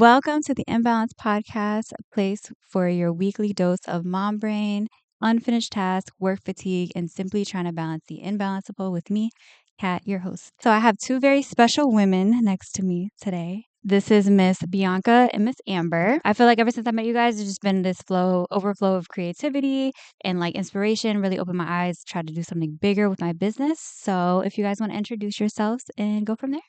Welcome to the Imbalance Podcast, a place for your weekly dose of mom brain, unfinished tasks, work fatigue, and simply trying to balance the imbalanceable with me, Kat, your host. So I have two very special women next to me today. This is Miss Bianca and Miss Amber. I feel like ever since I met you guys, there's just been this overflow of creativity and like inspiration, really opened my eyes, tried to do something bigger with my business. So if you guys want to introduce yourselves and go from there.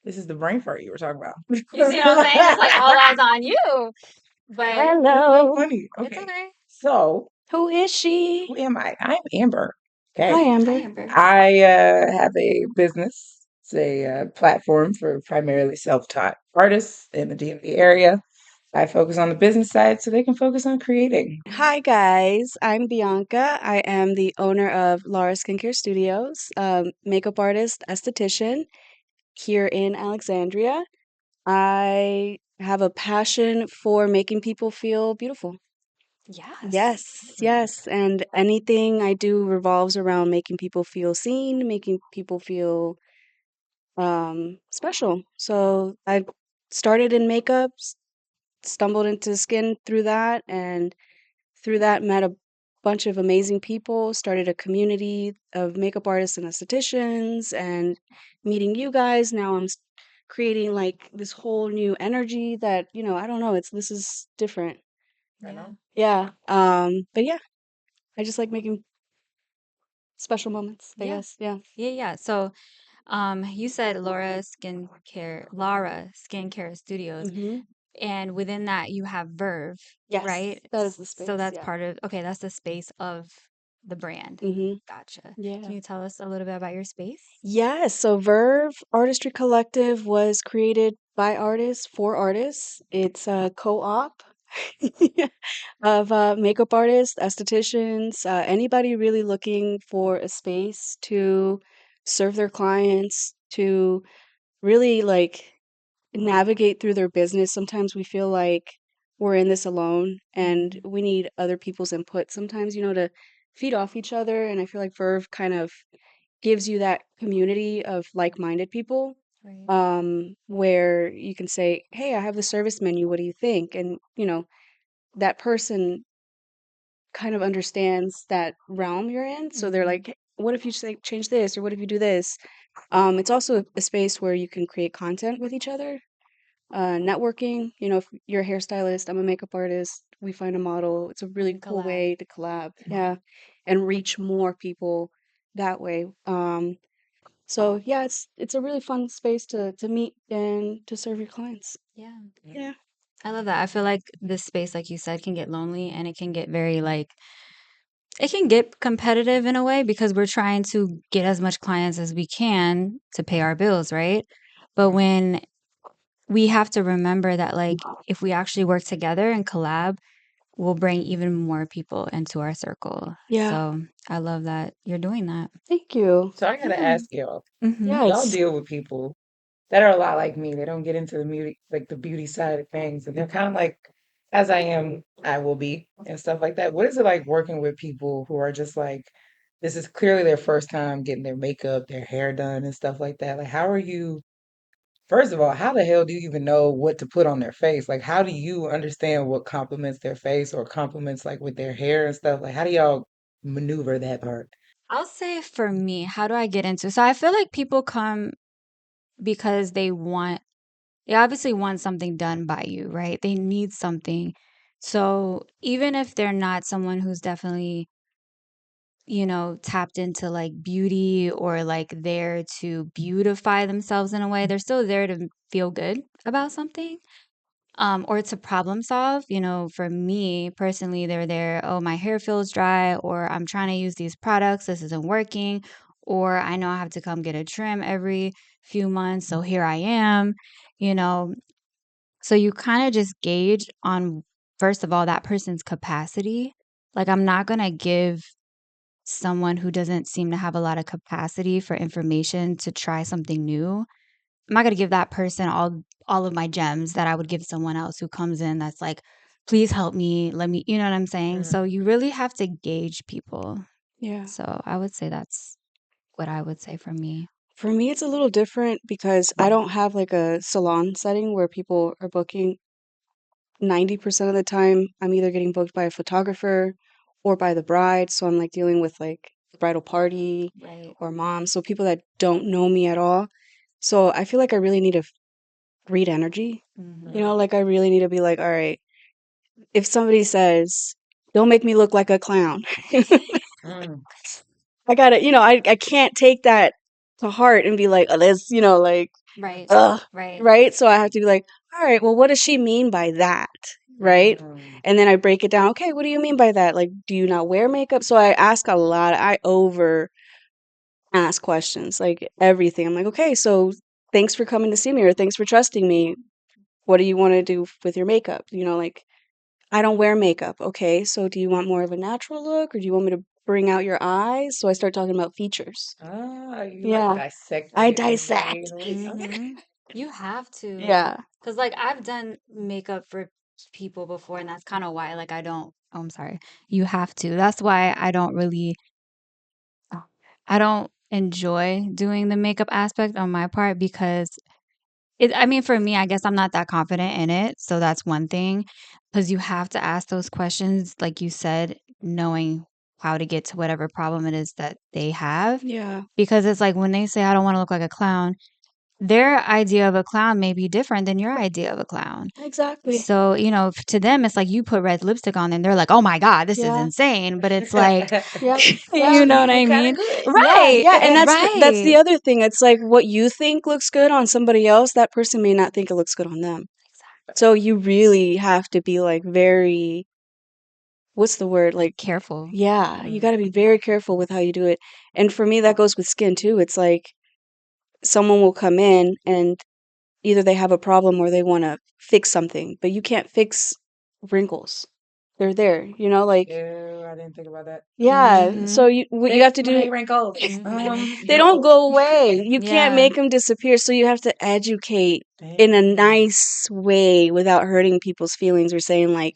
This is the brain fart you were talking about. You see what I'm saying? It's like all eyes on you. But Hello. Funny. it's Okay. okay. So, Who is she? who am I? I'm Amber. Hi, Okay. Amber. Hi, Amber. I have a business. It's a platform for primarily self-taught artists in the DMV area. I focus on the business side so they can focus on creating. Hi, guys. I'm Bianca. I am the owner of Lara Skincare Studios, makeup artist, esthetician here in Alexandria. I have a passion for making people feel beautiful. Yes. And anything I do revolves around making people feel seen, making people feel special. So I started in makeup, stumbled into skin through that, and through that met a bunch of amazing people, started a community of makeup artists and estheticians, and meeting you guys. Now creating like this whole new energy that, I don't know, this is different. I know. Yeah. But yeah, I just like making special moments, I Yeah. guess. Yeah. Yeah. So, you said Lara Skincare Studios, Mm-hmm. and within that you have Verve, Yes, right? that is the So space. that's Yeah. part of, okay, that's the space of the brand. Mm-hmm. Gotcha. Yeah. Can you tell us a little bit about your space? Yes, so Verve Artistry Collective was created by artists for artists. It's a co-op of makeup artists, estheticians, anybody really looking for a space to serve their clients, to really like navigate through their business. Sometimes we feel like we're in this alone and we need other people's input sometimes, to feed off each other. And I feel like Verve kind of gives you that community of like-minded people, Right. where you can say, hey, I have the service menu, what do you think? And that person kind of understands that realm you're in, so they're like, "Hey, what if you say change this, or what if you do this?" It's also a space where you can create content with each other, networking. If you're a hairstylist, I'm a makeup artist, we find a model, it's a really And cool collab. way to collab. Yeah, and reach more people that way. So yeah, it's a really fun space to meet and to serve your clients. Yeah. Yeah. I love that. I feel like this space, like you said, can get lonely and it can get very like it can get competitive in a way because we're trying to get as much clients as we can to pay our bills, right? But when we have to remember that, like, if we actually work together and collab, we'll bring even more people into our circle. Yeah. So I love that you're doing that. Thank you. So, I got to Yeah. ask y'all, Mm-hmm. y'all Yes. deal with people that are a lot like me. They don't get into the beauty, like the beauty side of things, and they're kind of like, as I am, I will be, and stuff like that. What is it like working with people who are just like, this is clearly their first time getting their makeup, their hair done, and stuff like that? Like, how are you? First of all, how the hell do you even know what to put on their face? Like, how do you understand what complements their face or complements like with their hair and stuff? Like, how do y'all maneuver that part? I'll say for me, how do I get into? So I feel like people come because they obviously want something done by you, right? They need something. So even if they're not someone who's definitely, tapped into like beauty or like there to beautify themselves in a way, they're still there to feel good about something. Or to problem solve. For me personally, they're there, oh, my hair feels dry, or I'm trying to use these products, this isn't working, or I know I have to come get a trim every few months, so here I am, you know. So you kind of just gauge on, first of all, that person's capacity. Like, I'm not going to give someone who doesn't seem to have a lot of capacity for information to try something new. I'm not gonna give that person all of my gems that I would give someone else who comes in that's like, please help me, let me, you know what I'm saying? Mm. So you really have to gauge people. Yeah. So I would say that's what I would say for me. For me, it's a little different because I don't have like a salon setting where people are booking. 90% of the time, I'm either getting booked by a photographer or by the bride. So I'm like dealing with like the bridal party Right. or mom. So people that don't know me at all. So I feel like I really need to read energy. You know, like I really need to be like, all right, if somebody says, don't make me look like a clown, Mm. I gotta, I can't take that to heart and be like, oh, this, like, Right. ugh, Right. right? So I have to be like, all right, well, what does she mean by that? Right? Mm. And then I break it down. Okay, what do you mean by that? Like, do you not wear makeup? So I ask a lot. I over ask questions, like everything. I'm like, okay, so thanks for coming to see me or thanks for trusting me. What do you want to do with your makeup? Like, I don't wear makeup. Okay, so do you want more of a natural look or do you want me to bring out your eyes? So I start talking about features. Ah, you like Yeah, dissecting I it in a way, dissect. okay. Mm-hmm. You have to. Yeah. Because, like, I've done makeup for people before, and that's kind of why, like, I don't. Oh, I'm sorry. You have to. That's why I don't really. I don't enjoy doing the makeup aspect on my part because I mean, for me, I guess I'm not that confident in it. So that's one thing. Because you have to ask those questions, like you said, knowing how to get to whatever problem it is that they have. Yeah, Because it's like when they say, I don't want to look like a clown, their idea of a clown may be different than your idea of a clown. exactly. So, to them, it's like you put red lipstick on and they're like, oh my God, this is Yeah, insane. But it's like, yeah, But yeah. you you know you what look I kind mean? of good. Yeah, Right. yeah, and that's the Right. other thing. It's like what you think looks good on somebody else, that person may not think it looks good on them. So you really have to be like very, what's the word? Like, Careful. yeah, you got Mm. to be very careful with how you do it. And for me, that goes with skin too. It's like someone will come in and either they have a problem or they want to fix something, but you can't fix wrinkles. They're there, like, Ew, I didn't think about that. yeah. Mm-hmm. So what you have Fix to do, my wrinkles. Mm-hmm. they don't No. go away. You can't Yeah. make them disappear. So you have to educate in a Dang. nice way without hurting people's feelings or saying like,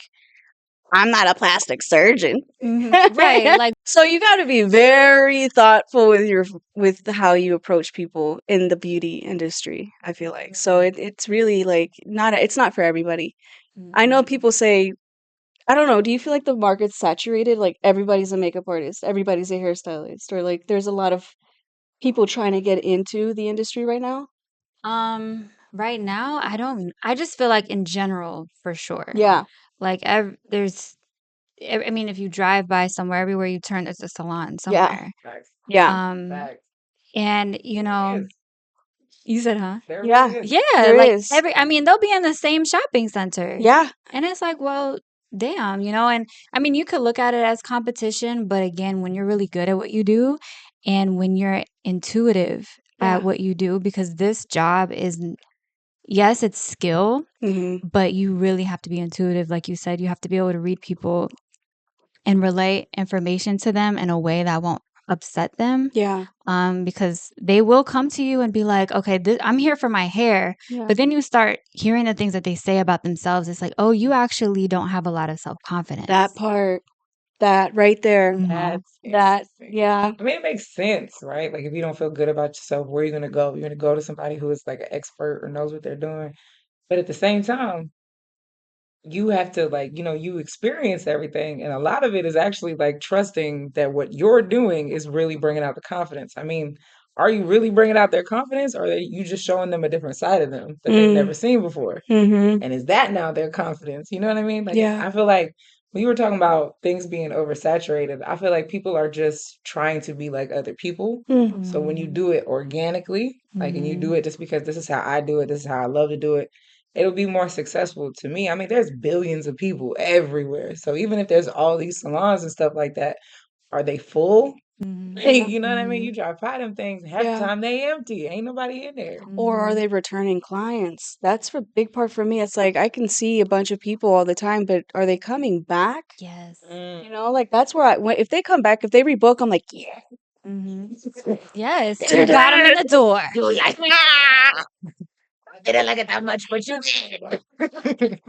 I'm not a plastic surgeon. Mm-hmm. Right. Like, So you got to be very thoughtful with how you approach people in the beauty industry, I feel like. So it's really like it's not for everybody. I know mhm. people say, I don't know, do you feel like the market's saturated? Like everybody's a makeup artist, everybody's a hairstylist, or like there's a lot of people trying to get into the industry right now? Right now, I just feel like in general, for sure. Yeah. Like, I mean, if you drive by somewhere, everywhere you turn, there's a salon Yeah. somewhere. Facts. Yeah. Um, Facts. and, There really is. you said, huh? There really Yeah. is. Yeah, There like is. I mean, they'll be in the same shopping center. Yeah. And it's like, well, damn, and I mean, you could look at it as competition, but again, when you're really good at what you do and when you're intuitive at Yeah. what you do, because this job yes, it's skill, Mhm. but you really have to be intuitive. Like you said, you have to be able to read people and relay information to them in a way that won't upset them. Yeah. Because they will come to you and be like, okay, I'm here for my hair. Yeah. But then you start hearing the things that they say about themselves. It's like, oh, you actually don't have a lot of self That confidence. part. That right there. Hmm. That's That interesting. yeah. I mean, it makes sense, right? Like, if you don't feel good about yourself, where are you going to go? You're going to go to somebody who is like an expert or knows what they're doing. But at the same time, you have to like, you experience everything. And a lot of it is actually like trusting that what you're doing is really bringing out the confidence. I mean, are you really bringing out their confidence or are you just showing them a different side of them that they've Mm. never seen before? Mhm. And is that now their confidence? You know what I mean? Like, Yeah. I feel like when you were talking about things being oversaturated, I feel like people are just trying to be like other people. Mm. So when you Hmm. do it organically, like, and you Hmm. do it just because this is how I do it, this is how I love to do it, it'll be more successful to me. I mean, there's billions of people everywhere. So even if there's all these salons and stuff like that, are they full? Hmm. Yeah. You know what I mean? Hmm. You drive by them things, half the Yeah. time they empty. Ain't nobody in there. Or are Hmm. they returning clients? That's a big part for me. It's like I can see a bunch of people all the time, but are they coming back? Yes. Mm. Like that's where if they come back, if they rebook, I'm like, yeah. Hmm. Yes. You They're got them in there. the door. You're like, "Ah, I didn't like it that much, but you did."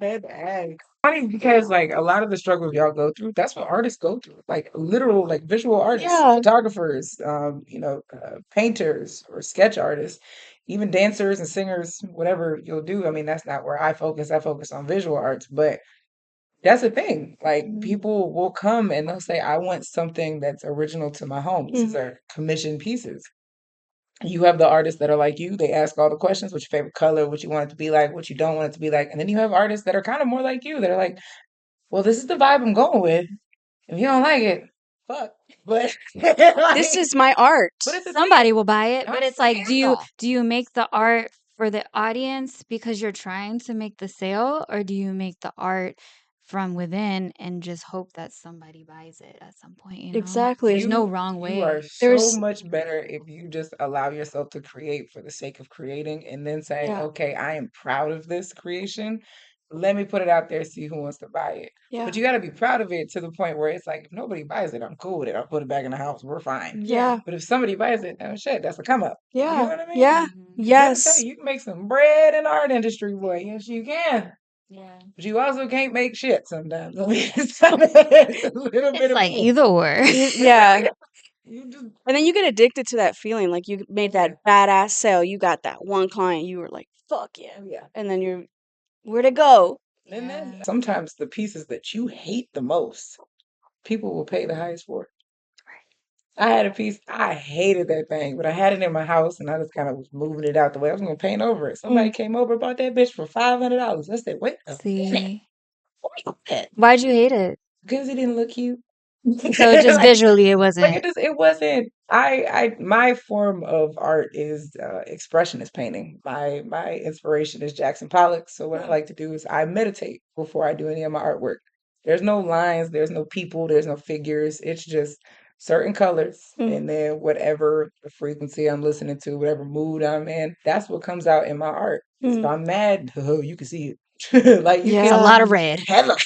Head ass. Funny because like a lot of the struggles y'all go through, that's what artists go through. Like literal, like visual artists, Yeah, photographers, painters or sketch artists, even dancers and singers, whatever you'll do. I mean, that's not where I focus. I focus on visual arts, but that's the thing. Like Mhm. people will come and they'll say, I want something that's original to my home. These mm, are commissioned pieces. You have the artists that are like you, they ask all the questions, what's your favorite color, what you want it to be like, what you don't want it to be like. And then you have artists that are kind of more like you that are like, well, this is the vibe I'm going with. If you don't like it, fuck. But this like, is my art. but it's a thing. Somebody will buy it, I'm but it's like, saying though. do you make the art for the audience because you're trying to make the sale, or do you make the art from within and just hope that somebody buys it at some point, you know? There's Exactly. no You wrong you are way. so There's much better if you just allow yourself to create for the sake of creating and then say, yeah, okay, I am proud of this creation. Let me put it out there, see who wants to buy it. But yeah, you got to be proud of it to the point where it's like, if nobody buys it, I'm cool with it. I'll put it back in the house. We're fine. Yeah. yeah, But if somebody buys it, oh shit, that's a come up. You know yeah, what I mean? yeah, Mhm. Because let me tell yes, you, you can make some bread in the art industry, boy. Yes, you can. Yeah. But you also can't make shit sometimes. I mean, it's a little bit It's of like both. either or. yeah. You just, And then you get addicted to that feeling. Like you made oh yeah, that badass sale. You got that one client. You were like, fuck yeah. oh yeah. And then you're, where'd it go? And then Yeah. sometimes the pieces that you hate the most, people will pay the highest for. I had a piece, I hated that thing, but I had it in my house and I just kind of was moving it out the way. I was gonna paint over it. Somebody Mm. came over, bought that bitch for $500. I said, wait a minute, See, wait a minute. why'd you hate it? Because it didn't look cute. So just Like, visually, it like wasn't. it wasn't. My form of art is expressionist painting. My inspiration is Jackson Pollock. So what I like to do is I meditate before I do any of my artwork. There's no lines, there's no people, there's no figures. It's just certain colors, Mm. and then whatever the frequency I'm listening to, whatever mood I'm in, that's what comes out in my art. If Mm. I'm mad, oh, you can see it. Like you It's a can Yeah. lot of red. hello.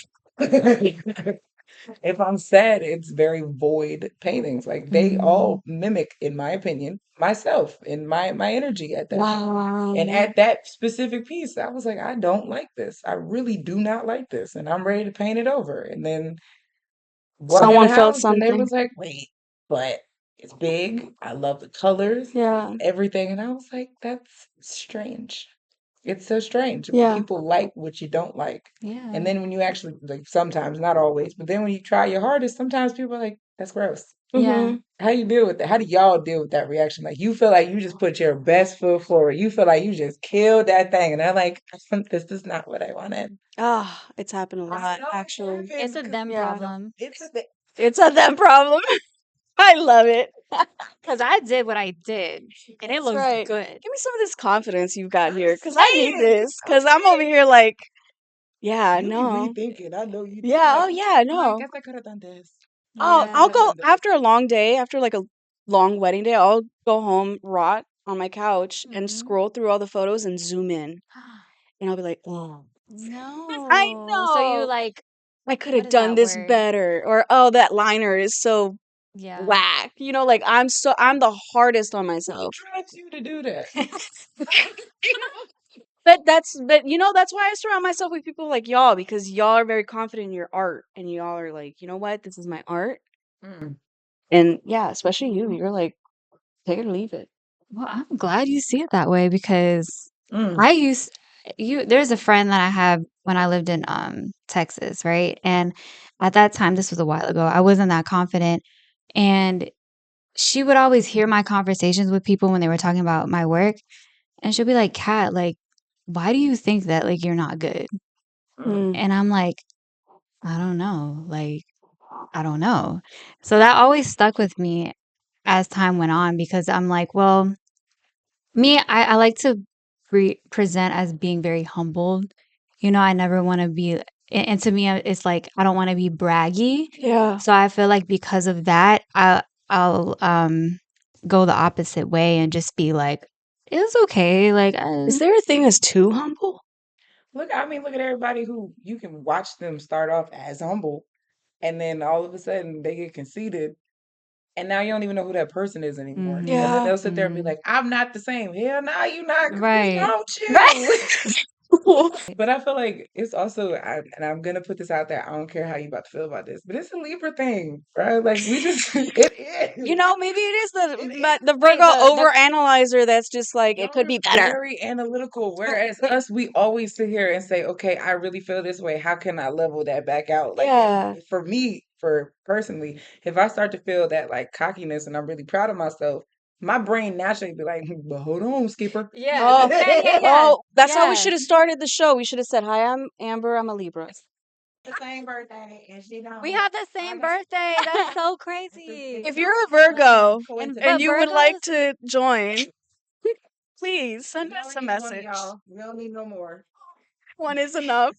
If I'm sad, it's very void paintings. Like they Mm. all mimic, in my opinion, myself and my energy at that time. And Wow. at that specific piece, I was like, I don't like this. I really do not like this. And I'm ready to paint it over. And then walk in the Someone felt house and they something. was like, wait, but it's big. I love the colors, Yeah. everything. And I was like, that's strange. It's so strange when Yeah. people like what you don't like. And Yeah. then when you actually like sometimes, not always, but then when you try your hardest, sometimes people are like, that's gross. Yeah. Mm-hmm. How do you deal with that? How do y'all deal with that reaction? Like you feel like you just put your best foot forward. You feel like you just killed that thing. And they're like, this is not what I wanted. Ah, it's happened a I lot, know it actually. It's happens a because them Yeah. problem. it's a thing. It's a them problem. I love it. Because I did what I did, and it That's looks right. good. Give me some of this confidence you've got I'm here, because I need saying, this. I'm Because I'm over saying. here like, yeah, You be no. rethinking. I know you do. Yeah, Like, oh yeah, I no. guess I could have done this. I'll Could Yeah. have go done this. after a long day, after like a long wedding day, I'll go home, rot on my couch, and Mhm. scroll through all the photos and zoom in. And I'll be like, oh, I No. So you know. like, I could what have is done that this word? better. Or, oh, that liner is so Yeah. whack. Like I'm the hardest on What myself. drives you to do that? But that's why I surround myself with people like y'all, because y'all are very confident in your art, and y'all are like, you know what, this is my art. Mm, And yeah, especially you, you're like, take it or leave it. Well, I'm glad you see it that way because mm, I used there's a friend that I have when I lived in Texas, right? And at that time, this was a while ago, I wasn't that confident. And she would always hear my conversations with people when they were talking about my work. And she'll be like, Kat, like, why do you think that like you're not good? mm. Mm. And I'm like, I don't know. Like, I don't know. So that always stuck with me as time went on because I'm like, well, I like to present as being very humbled. You know, I never want to be, and to me, it's like I don't want to be braggy. Yeah. So I feel like because of that, I'll go the opposite way and just be like, it's okay. Like, Is there a thing as too humble? Look, I mean, look at everybody who you can watch them start off as humble, and then all of a sudden they get conceited, and now you don't even know who that person is anymore. And then mm-hmm, Yeah. they'll sit there and be mm-hmm, like, "I'm not the same." Hell, no, you not. 'Cause what's right, wrong with Right. you? But I feel like it's also, and I'm gonna put this out there. I don't care how you about to feel about this, but it's a Libra thing, right? Like we just, it is. Maybe it is the It the is. Wait, Virgo overanalyzer that's just like it Y'all could are be better. very analytical, whereas us, we always sit here and say, "Okay, I really feel this way. How can I level that back out?" Like, Yeah. for me, for personally, if I start to feel that like cockiness and I'm really proud of myself, my brain naturally be like, "But hold on, skipper." yeah, Oh, yeah. oh, that's how we Yeah. should have started the show. We should have said, "Hi, I'm Amber. I'm a Libra." The same birthday, and she We don't. have the same birthday. That's so crazy. If you're a Virgo And and but you would like Virgos, to join, please send We us only a need one of message. y'all. We don't need no more. One is enough.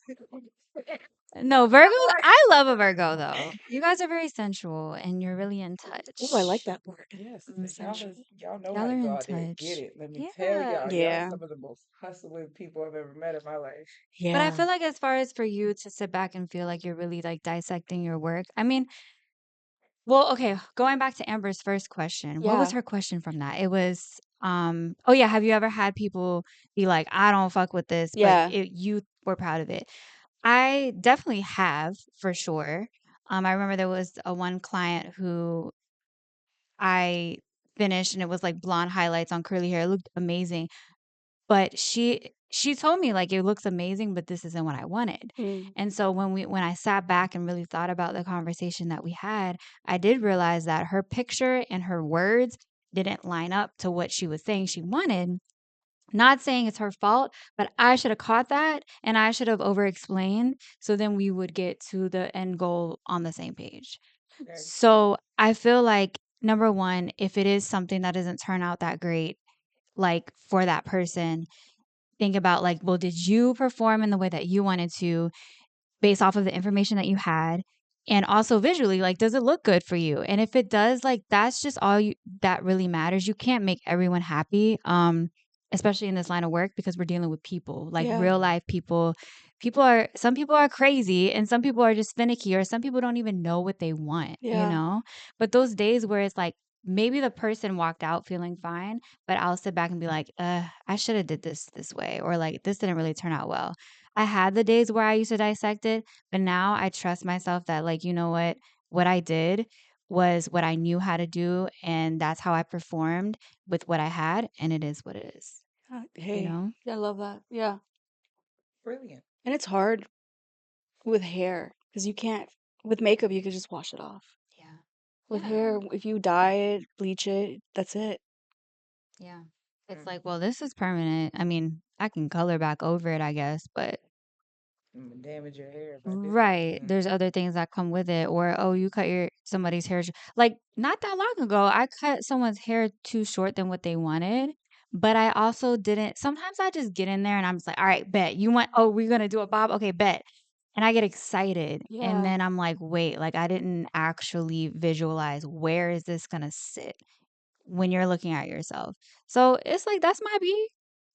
no, Virgo, I love a Virgo though. You guys are very sensual and you're really in Oh, I like touch. that word. Yes, Sensual. y'all know how Y'all to are go in out there and get touch. it. Let me tell Yeah. y'all, y'all Yeah. some of the most hustling people I've ever met in my life. But I Yeah. feel like as far as for you to sit back and feel like you're really like dissecting your work, I mean, well, okay, going back to Amber's first question, what was Yeah. her question from that? It was, oh yeah, have you ever had people be like, I don't fuck with this, but Yeah. you were proud of it? I definitely have for sure. I remember there was a one client who I finished and it was like blonde highlights on curly hair. It looked amazing. But she told me like it looks amazing, but this isn't what I wanted. Mm. And so when I sat back and really thought about the conversation that we had, I did realize that her picture and her words didn't line up to what she was saying she wanted. Not saying it's her fault, but I should have caught that and I should have over explained so then we would get to the end goal on the same page. Okay. So I feel like number one, if it is something that doesn't turn out that great, like for that person, think about like, well, did you perform in the way that you wanted to based off of the information that you had? And also visually, like, does it look good for you? And if it does, like, that's just all you that really matters. You can't make everyone happy, especially in this line of work because we're dealing with people, like Yeah. real life people. Some people are crazy and some people are just finicky or some people don't even know what they want, you Yeah. know? But those days where it's like maybe the person walked out feeling fine, but I'll sit back and be like, I should have did this way or like this didn't really turn out well. I had the days where I used to dissect it, but now I trust myself that like, you know what I did was what I knew how to do and that's how I performed with what I had and it is what it is, you Hey, know? I love that. Yeah. Brilliant. And it's hard with hair because you can't, with makeup, you can just wash it off. Yeah. With Yeah. hair, if you dye it, bleach it, that's it. Yeah. It's Mm. like, well, this is permanent. I mean, I can color back over it, I guess, but Damage your hair by doing right. it. There's other things that come with it. Or, oh, you cut your somebody's hair. Like, not that long ago, I cut someone's hair too short than what they wanted. But I also didn't. Sometimes I just get in there and I'm just like, all right, bet. You want, oh, we're going to do a bob? Okay, bet. And I get excited. And Yeah. then I'm like, wait, like I didn't actually visualize where is this going to sit when you're looking at yourself. So it's like, that's my B.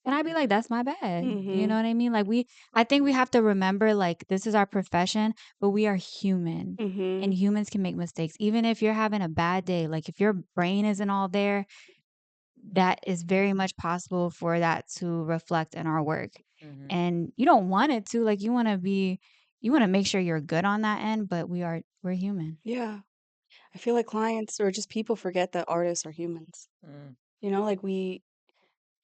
And I'd be like, that's my bad. You Mm-hmm. know what I mean? Like I think we have to remember like this is our profession, but we are human and Mm-hmm. humans can make mistakes. Even if you're having a bad day, like if your brain isn't all there, that is very much possible for that to reflect in our work. Mm-hmm. And you don't want it to, like you want to make sure you're good on that end, but we're human. Yeah. I feel like clients or just people forget that artists are humans. Mm. Like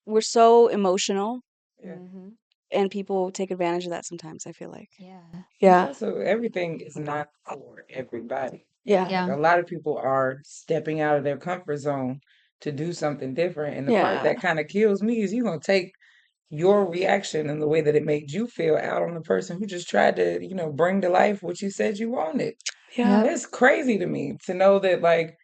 we're so emotional Yeah. Mhm. and people take advantage of that sometimes, I feel like. Yeah. It's Yeah. also, everything is not for everybody. Yeah. Like Yeah. a lot of people are stepping out of their comfort zone to do something different. And the part Yeah. that kind of kills me is you're gonna take your reaction and the way that it made you feel out on the person who just tried to, bring to life what you said you wanted. Yeah. Yep. It's crazy to me to know that, like,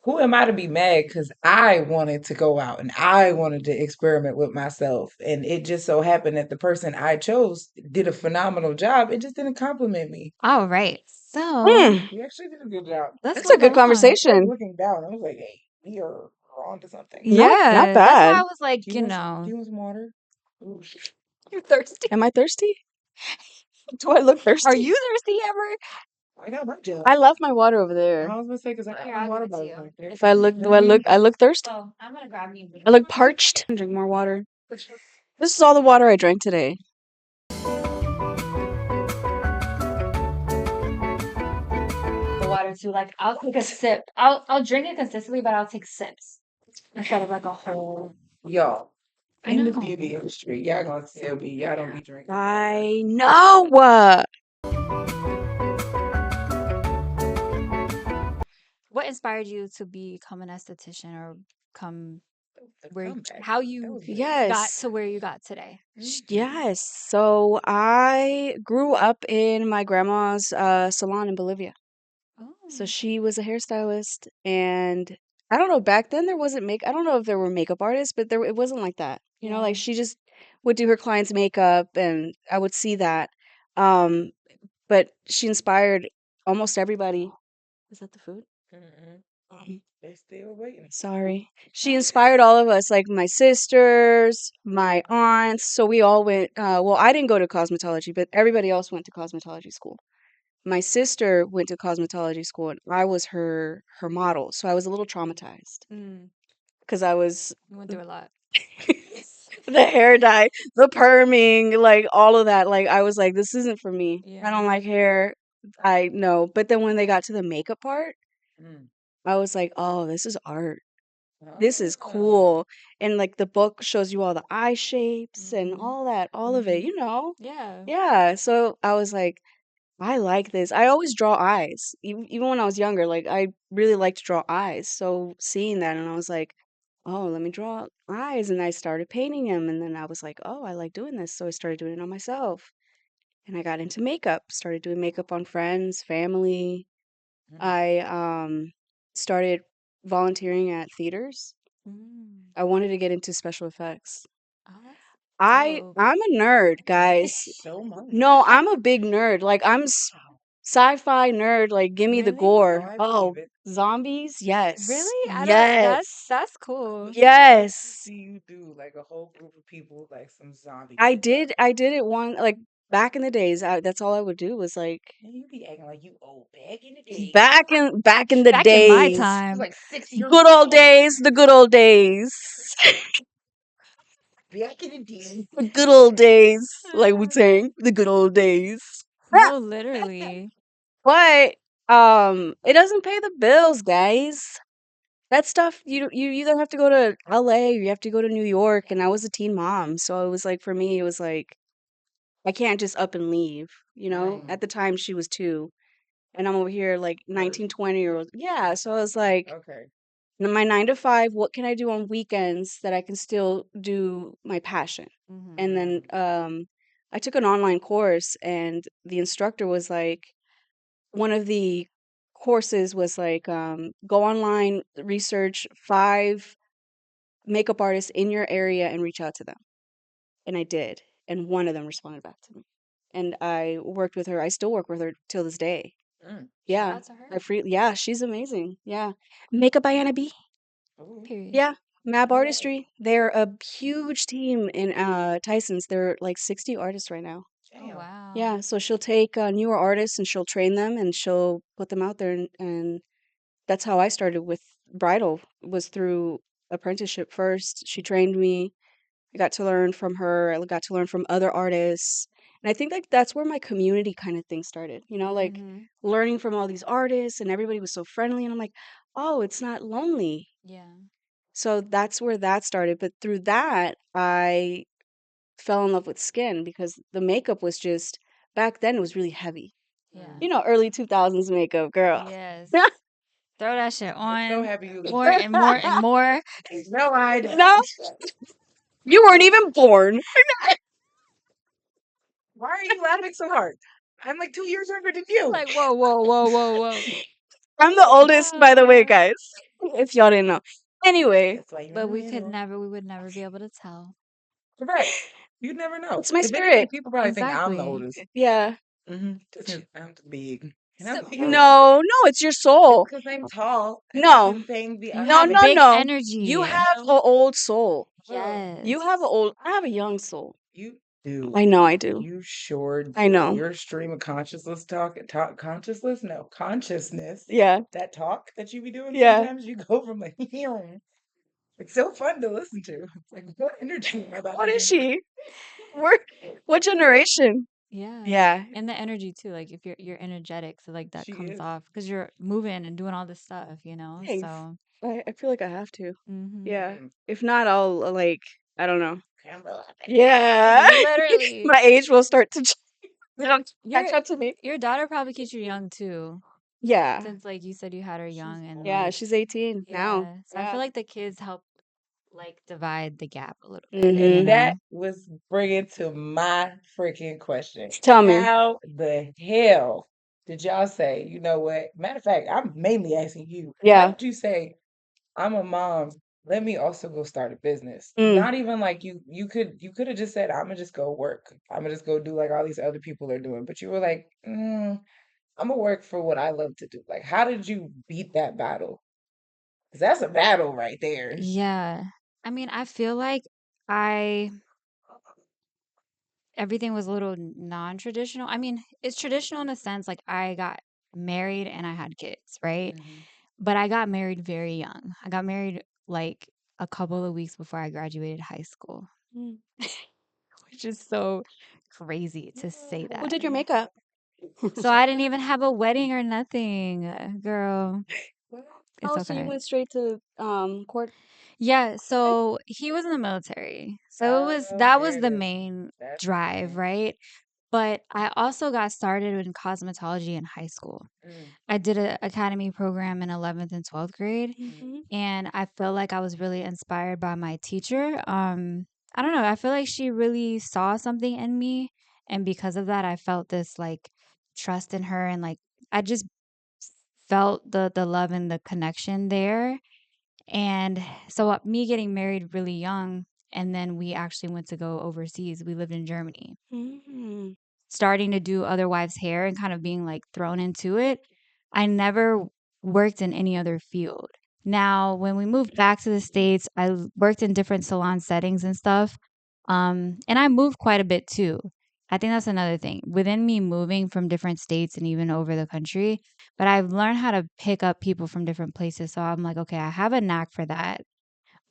who am I to be mad? Because I wanted to go out and I wanted to experiment with myself. And it just so happened that the person I chose did a phenomenal job. It just didn't compliment me. All right. So Hmm. We actually did a good job. let's That's a move good along. I was conversation. looking down. I was like, hey, we are on to something. Not Yeah, that's why bad. I was like, Do you want some water? Ooh. you're thirsty. Am I thirsty? Do I look Are thirsty? you thirsty ever? I got my jug. I left my water over there. I was gonna say because I got Here, my I'll give water it to bottle you. right there. If I look, You know do what I I mean? look thirsty? Well, I'm gonna grab you. I look parched. Drink more water. This is all the water I drank today. The water too. Like I'll take a sip. I'll drink it consistently, but I'll take sips instead of like a whole. Y'all, I in the know. beauty industry, y'all gonna still be, y'all don't be drinking water. I know. What inspired you to become an esthetician or come The where comeback. how That you was good. got Yes. to where you got today? Yes. So I grew up in my grandma's salon in Bolivia. So Oh, she was a hairstylist, and I don't know, back then there wasn't I don't know if there were makeup artists, but it wasn't like that. You know, yeah. like she just would do her clients' makeup and I would see that. Um, but she inspired almost everybody. Is that the food? Mm-mm. Um, They still waiting. Sorry. She inspired all of us, like my sisters, my aunts. So we all went, well, I didn't go to cosmetology, but everybody else went to cosmetology school. My sister went to cosmetology school and I was her model. So I was a little traumatized Mm, because I was you went through a lot. the hair dye, the perming, like all of that. Like I was like, this isn't for me. I Yeah. don't like hair. I know. But then when they got to the makeup part, Mm. I was like, oh, this is art. This is Oh. cool. And like the book shows you all the eye shapes and Hmm. all that, all of it, Mhm. you know? Yeah. Yeah. So I was like, I like this. I always draw eyes. Even when I was younger, like I really liked to draw eyes. So seeing that and I was like, oh, let me draw eyes. And I started painting them. And then I was like, oh, I like doing this. So I started doing it on myself. And I got into makeup, started doing makeup on friends, family. Mm. I started volunteering at theaters. Mm. I wanted to get into special effects. Oh, that's I dope. I'm a nerd, guys. So much. No, I'm a big nerd. Like Wow. sci-fi nerd. Like give me the Really? Oh, gore. I believe Oh, it. zombies? Yes. Really? I don't. Yes. That's cool. I would love to Yes. see you do like a whole group of people, like some zombie I makeup. did I did it one like back in the days. That's all I would do was like And you be acting like you old back in the day. back in the Back in my days. You time. like 6 years Good old old. days, the good old days. Back in the day. The good old days. Like we saying, the good old days. No, literally. But it doesn't pay the bills, guys. That stuff you either have to go to LA or you have to go to New York and I was a teen mom, so it was like for me it was like I can't just up and leave, you know? Mm. At the time she was 2 and I'm over here like 19, 20 year old. Yeah, so I was like Okay. my 9 to 5, what can I do on weekends that I can still do my passion? And Hmm. then Mm. I took an online course and the instructor was like one of the courses was like go online, research 5 makeup artists in your area and reach out to them. And I did. And one of them responded back to me. And I worked with her. I still work with her till this day. Mm. Shout Yeah. out to her. Yeah, she's amazing. Yeah. Makeup by Anna B. Ooh. Period. Yeah. Map All right. Artistry. They're a huge team in Tyson's. They're like 60 artists right now. Oh, Damn. wow. Yeah, so she'll take newer artists and she'll train them and she'll put them out there and that's how I started with bridal was through apprenticeship first. She trained me. I got to learn from her. I got to learn from other artists. And I think like that's where my community kind of thing started. You know, like Hmm. learning from all these artists and everybody was so friendly and I'm like, "Oh, it's not lonely." Yeah. So that's where that started. But through that, I fell in love with skin because the makeup was just back then it was really heavy. Yeah. You know, early 2000s makeup, girl. Yes. Throw that shit I'm so on happy you more and more and more. no, I No, don't. you weren't even born. Why are you laughing so hard? I'm like 2 years younger than you. Like, whoa, whoa, whoa, whoa, whoa. I'm the oldest, by the way, Ah. guys. If y'all didn't know. Anyway, That's why you're But in the middle. we would never be able to tell. Correct. You'd never know. it's my If anything, spirit. people probably think I'm the Exactly. oldest. Yeah. Just 'cause I'm big. And I'm So, big. No, no, it's your Just soul. because I'm tall, and that's No, the thing. you no, have no, big no. You energy. have an old soul. Oh, You have an Yes. old. I have a young soul. you do. I know I do. You sure I do. know. Your stream of consciousness talk consciousness? No, consciousness. Yeah. That talk that you be doing Yeah. sometimes, you go from like It's so fun to listen to. It's like, what energy am I about What to is get? she? We're, what generation? Yeah. Yeah, And the energy too, like if you're energetic, so like that She comes is. off because you're moving and doing all this stuff, you know? thanks. So, I feel like I have to. hmm Yeah. Mm. If not, I'll like, I don't know. Pamela. Yeah. Literally. My age will start to Your catch up to me. your daughter probably keeps you young too, Yeah. since like you said you had her She's young and Yeah, like she's 18 now. yeah. So I Yeah. feel like the kids help like divide the gap a little bit, you Mm-hmm. And that know? was bringing to my freaking question. Tell me. How the hell did y'all say, you know what? Matter of fact, I'm mainly asking you, how Yeah. did you say, I'm a mom, let me also go start a business? Mm. Not even like you could have just said, I'm gonna just go work. I'm gonna just go do like all these other people are doing. But you were like, I'm gonna work for what I love to do. Like, how did you beat that battle? Because that's a battle right there. Yeah. I mean, I feel like I everything was a little non-traditional. I mean, it's traditional in a sense like I got married and I had kids, right? Mhm. But I got married very young. I got married like a couple of weeks before I graduated high school, Mm. which is so crazy to say Who that. did your makeup? So I didn't even have a wedding or nothing, girl. It's Oh, so you okay. went straight to court? Yeah, so he was in the military. So that was Okay, the main that's the drive, thing. right? But I also got started in cosmetology in high school. Mm, I did an academy program in 11th and 12th grade, mm, Mm-hmm. and I feel like I was really inspired by my teacher. I don't know, I feel like she really saw something in me, and because of that I felt this like trust in her and like I just felt the love and the connection there. And so me getting married really young and then we actually went to go overseas. We lived in Germany, Mm-hmm. starting to do other wives' hair and kind of being like thrown into it. I never worked in any other field. Now, when we moved back to the States, worked in different salon settings and stuff. And I moved quite a bit too. I think that's another thing within me moving from different states and even over the country. But I've learned how to pick up people from different places. So I'm like, okay, I have a knack for that.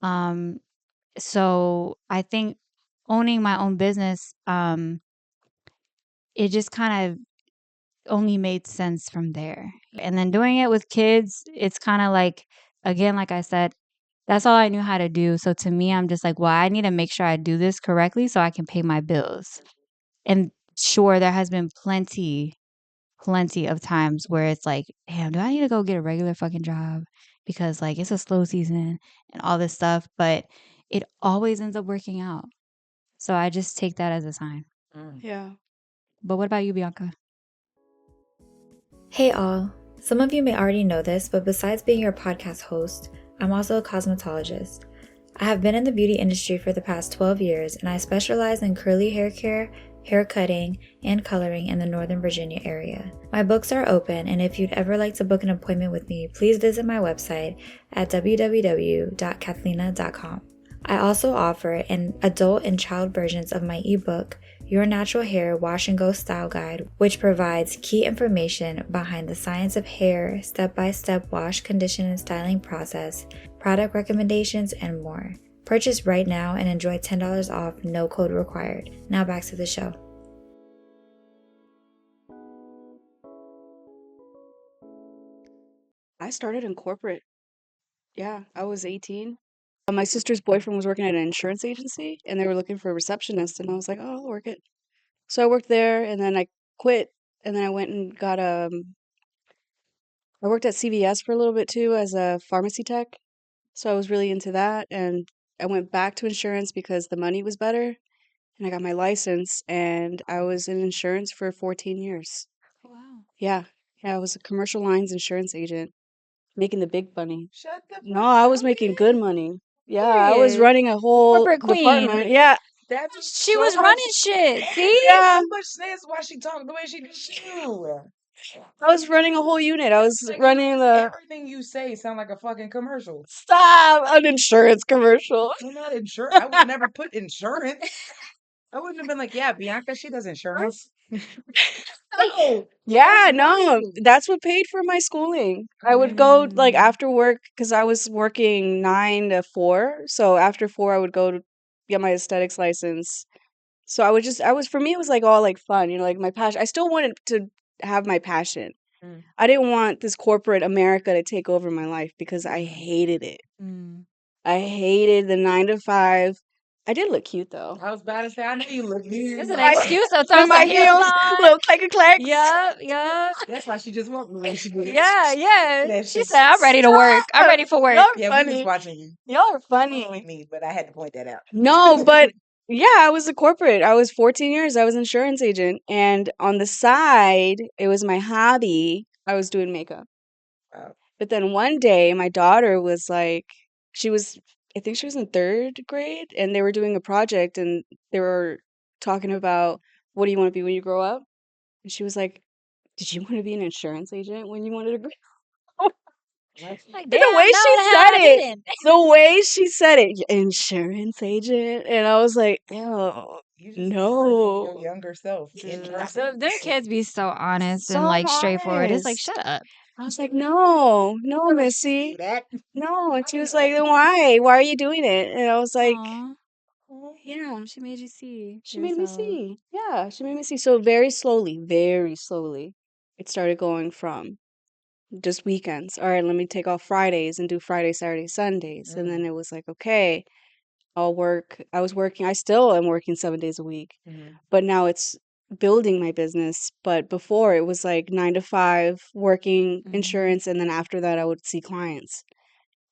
Um, so I think owning my own business, it just kind of only made sense from there. And then doing it with kids, it's kind of like, again, like I said, that's all I knew how to do. So to me, I'm just like, well, I need to make sure I do this correctly so I can pay my bills. And sure, there has been plenty of times where it's like, damn, do I need to go get a regular fucking job? Because like it's a slow season and all this stuff. But it always ends up working out. So I just take that as a sign. mm. Yeah. But what about you, Bianca? Hey all! Some of you may already know this, but besides being your podcast host, I'm also a cosmetologist. I have been in the beauty industry for the past 12 years and I specialize in curly hair care, hair cutting, and coloring in the Northern Virginia area. My books are open, and if you'd ever like to book an appointment with me, please visit my website at www.kathlena.com. I also offer an adult and child versions of my ebook, Your Natural Hair Wash and Go Style Guide, which provides key information behind the science of hair, step-by-step wash, condition, and styling process, product recommendations, and more. Purchase right now and enjoy $10 off, no code required. Now back to the show. I started in corporate. Yeah, I was 18. My sister's boyfriend was working at an insurance agency and they were looking for a receptionist, and I was like, "Oh, I'll work it." So I worked there and then I quit, and then I went and got I worked at CVS for a little bit too as a pharmacy tech. So I was really into that, and I went back to insurance because the money was better, and I got my license, and I was in insurance for 14 years. Wow. Yeah. Yeah, I was a commercial lines insurance agent, making the big money. Shut the No, fuck I up. was making good money. Yeah, I was Period. running a whole Corporate queen. department. Yeah. That makes She so was much. running shit. That See? makes Yeah, so much sense why she talked the way she did you. I was running a whole unit. I was Like running the everything you say sound like a fucking commercial. stop an insurance commercial. I'm not insurance. I would have never put insurance. I wouldn't have been like, yeah, Bianca, she does insurance. Yeah, no, that's what paid for my schooling. I would go like after work because I was working 9 to 4. So after 4, I would go to get my aesthetics license. So for me, it was like all like fun, like my passion. I still wanted to have my passion. I didn't want this corporate America to take over my life because I hated it. Mm. I hated the 9 to 5. I did look cute though. I was about to say, I know you look good. It's an I- excuse to throw With my some heels heels, on. little clicker clacks. Yup, yup. That's why she just walked the way she did. Yeah. That She shit. said, I'm ready to work. I'm ready for work. Y'all are Yeah, we was funny. watching you. Y'all are funny. Me, but I had to point that out. No, but yeah, I was a corporate. I was 14 years. I was an insurance agent. And on the side, it was my hobby. I was doing makeup. Wow. But then one day, my daughter was like, I think she was in 3rd grade, and they were doing a project and they were talking about what do you want to be when you grow up? And she was like, did you want to be an insurance agent when you wanted to grow up? Like, The way damn, no, she the hell said I it, didn't. the way she said it, insurance agent, and I was like, ew, You just no. your younger self. Them kids be so honest and So like straightforward. It's like, honest. shut up. I was like, no, Missy, no. And she was like, then why? Why are you doing it? And I was like, Aw, yeah, she made you see she made me yourself. see. Yeah, she made me see. So very slowly, it started going from just weekends. All right, let me take off Fridays and do Friday, Saturday, Sundays. And then it was like, okay, I'll work. I still am working 7 days a week, but now it's building my business. But before it was like 9 to 5, working insurance. And then after that, I would see clients.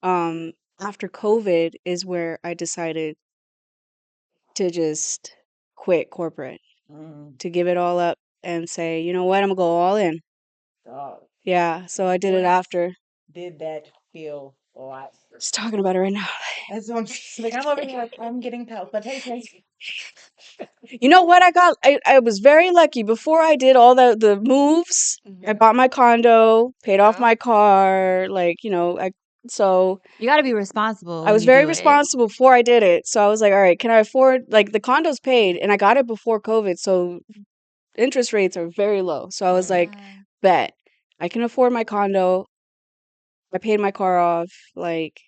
After COVID is where I decided to just quit corporate, to give it all up and say, you know what, I'm gonna go all in. Dog. Yeah, so I did it after. Did that feel like? Just talking about it right now. That's what I'm just like. I'm over here. I'm getting palpitations. You know what I was very lucky. Before I did all the moves, I bought my condo, paid off my car, so You got to be responsible I when was you very do it. responsible before I did it. So I was like, all right, can I afford, like, the condo's paid and I got it before COVID, so interest rates are very low. So I was like, Yeah. bet I can afford my condo. I paid my car off. Like,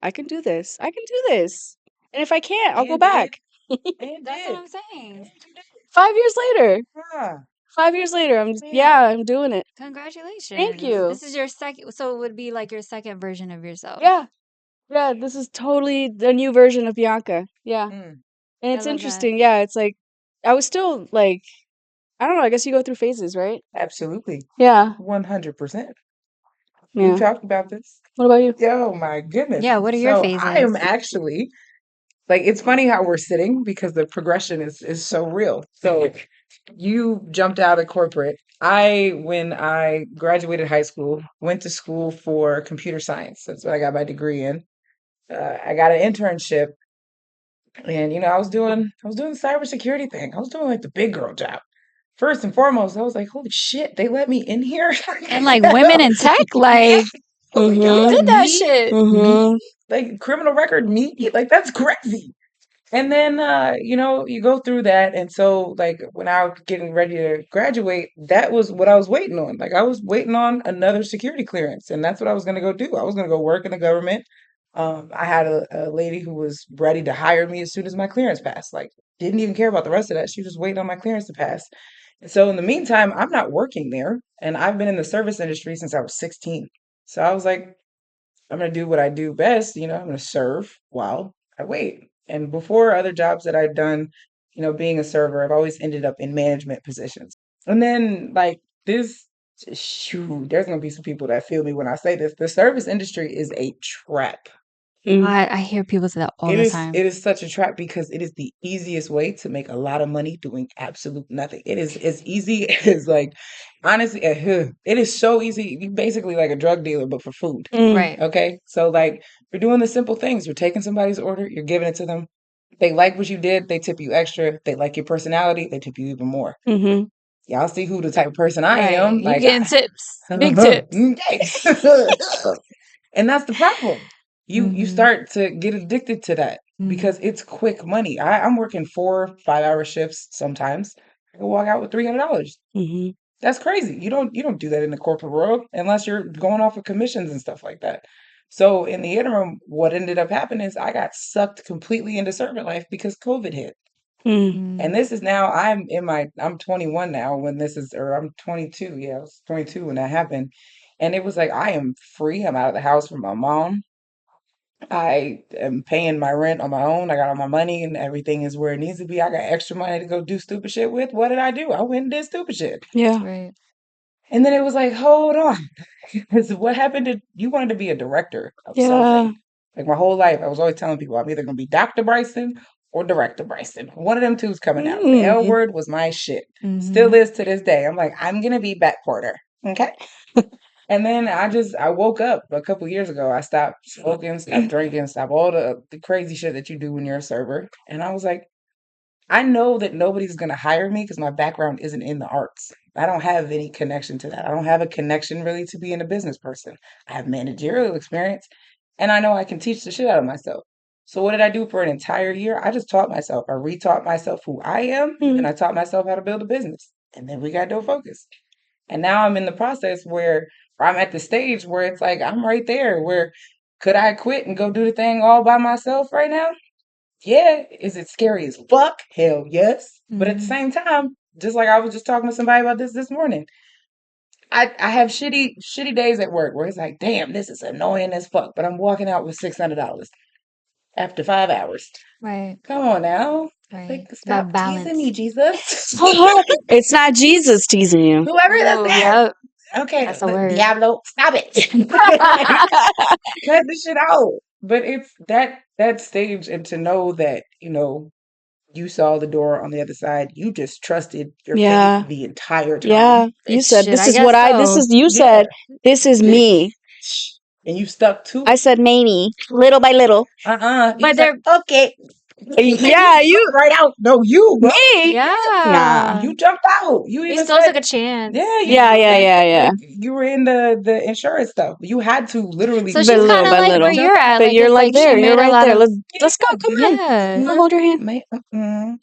I can do this. I can do this. And if I can't, I'll go And back. That's what I'm saying. 5 years later. Yeah. 5 years later, I'm doing it. Congratulations. Thank you. This is your second, so it would be like your second version of yourself. Yeah. Yeah, this is totally the new version of Bianca. Yeah. Mm. And I it's love interesting. Yeah, it's like I was still like, I don't know, I guess you go through phases, right? Absolutely. Yeah. 100%. Yeah. We've talked about this. What about you? Oh my goodness. Yeah, what are your So I am phases? actually like, it's funny how we're sitting because the progression is so real. So you jumped out of corporate. When I graduated high school, went to school for computer science. That's what I got my degree in. I got an internship, and I was doing the cybersecurity thing. I was doing like the big girl job. First and foremost, I was like, holy shit, they let me in here. And like women in tech, like, Oh my you God, did that me, shit. like criminal record, me, like that's crazy. And then, you go through that. And so, like, when I was getting ready to graduate, that was what I was waiting on. Like, I was waiting on another security clearance, and that's what I was going to go do. I was going to go work in the government. I had a lady who was ready to hire me as soon as my clearance passed. Like, didn't even care about the rest of that. She was just waiting on my clearance to pass. And so, in the meantime, I'm not working there, and I've been in the service industry since I was 16. So I was like, I'm going to do what I do best. I'm going to serve while I wait. And before other jobs that I'd done, being a server, I've always ended up in management positions. And then, like, shoot, there's going to be some people that feel me when I say this. The service industry is a trap. I hear people say that all the time. It is such a trap because it is the easiest way to make a lot of money doing absolute nothing. It is as easy as, like, honestly, it is so easy. You basically like a drug dealer, but for food. Right. Okay. So, like, you're doing the simple things. You're taking somebody's order, you're giving it to them. They like what you did, they tip you extra. They like your personality, they tip you even more. Y'all see who the type of person I Right. am. You Like, getting tips. Big tips. okay. And that's the problem. You Mhm. start to get addicted to that because it's quick money. I'm working 4 5-hour shifts sometimes. I can walk out with $300. That's crazy. You don't do that in the corporate world unless you're going off of commissions and stuff like that. So in the interim, what ended up happening is I got sucked completely into servant life because COVID hit. And this is now I'm 21 now when this is, or I'm 22. Yeah, I was 22 when that happened. And it was like I am free. I'm out of the house from my mom. I am paying my rent on my own. I got all my money and everything is where it needs to be. I got extra money to go do stupid shit with. What did I do? I went and did stupid shit. Yeah. Right. And then it was like, hold on. Because what happened to you wanted to be a director of Yeah. something. Like my whole life, I was always telling people I'm either gonna be Dr. Bryson or Director Bryson. One of them two's coming out. The L word was my shit. Still is to this day. I'm like, I'm gonna be Beck Porter. Okay. And then I woke up a couple years ago. I stopped smoking, stopped drinking, stopped all the crazy shit that you do when you're a server. And I was like, I know that nobody's going to hire me because my background isn't in the arts. I don't have any connection to that. I don't have a connection really to being a business person. I have managerial experience and I know I can teach the shit out of myself. So what did I do for an entire year? I just taught myself. I retaught myself who I am and I taught myself how to build a business. And then we got no focus. And now I'm in the process where I'm at the stage where it's like I'm right there where could I quit and go do the thing all by myself right now? Yeah. Is it scary as fuck? Hell yes. But at the same time, just like I was just talking to somebody about this morning, I have shitty days at work where it's like, damn, this is annoying as fuck. But I'm walking out with $600 after 5 hours. Right. Come on now. Right. Like, That stop teasing balance. me, Jesus. It's not Jesus teasing you. Whoever does Oh, that. yep. Okay, That's a word. Diablo, stop it. Cut the shit out. But it's that stage and to know that, you saw the door on the other side. You just trusted your Yeah. faith the entire time. Yeah. You said, Shit, this I is guess what so. you Yeah. said, this is me. And you stuck to I it. said, Mamie, little by little. You But was like, they're okay. Yeah, You jumped right out. No, you, bro. me. Nah. yeah. You jumped out. You You even still said, took a chance. yeah, Yeah. like you were in the insurance stuff. You had to literally So But she's pull little kind of by like where little. jump you're at. But Like you're it's like like she there. You're made a right lot there. of Let's go. Come on. yeah. I'll hold your hand.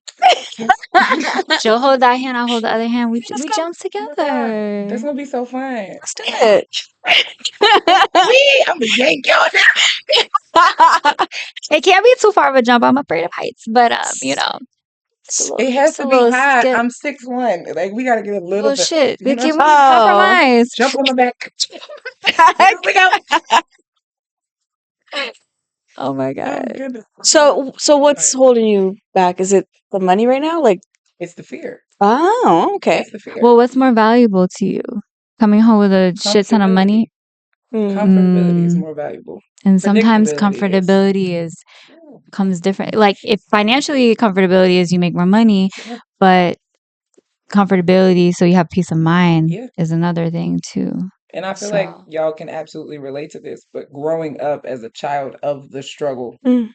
She'll hold that hand, I'll hold the other hand. We Let's we go. jump Oh my God, together. that's gonna be so fun. Let's do it. I'm gonna yank y'all It can't be too far of a jump. I'm afraid of heights, but It has just a to be little high. skip. I'm 6'1". Like we gotta get a little Well, bit. shit. You know what I'm We saying? can Oh. compromise. Jump on my back. Here we go. Oh my Oh god. goodness. So what's holding you back? Is it the money right now? Like, It's the fear. oh, okay. It's the fear. Well, what's more valuable to you? Coming home with a shit ton of Comfortability. money? Comfortability is more valuable. And sometimes Predictability is. comfortability comes different. Like if financially comfortability is you make more money, Yeah. but comfortability so you have peace of mind Yeah. is another thing too. And I feel like So y'all can absolutely relate to this, but growing up as a child of the struggle, Mm.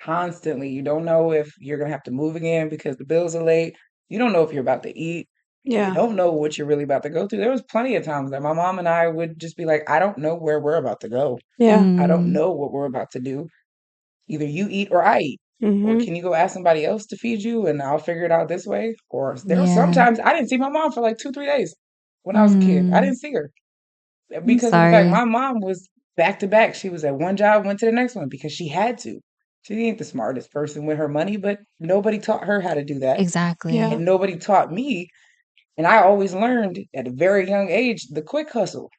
constantly, you don't know if you're gonna have to move again because the bills are late. You don't know if you're about to eat. You Yeah. don't know what you're really about to go through. There was plenty of times that my mom and I would just be like, I don't know where we're about to go. Yeah. I don't mm, know what we're about to do. Either you eat or I eat. Or Mm-hmm. can you go ask somebody else to feed you and I'll figure it out this way? Or there were yeah. sometimes I didn't see my mom for like 2, 3 days when I was a kid. I Mm, didn't see her I'm because of the fact sorry. my mom was back to back. She was at one job, went to the next one because she had to. She ain't the smartest person with her money, but nobody taught her how to do that. Exactly. Yeah. And nobody taught me. And I always learned at a very young age the quick hustle.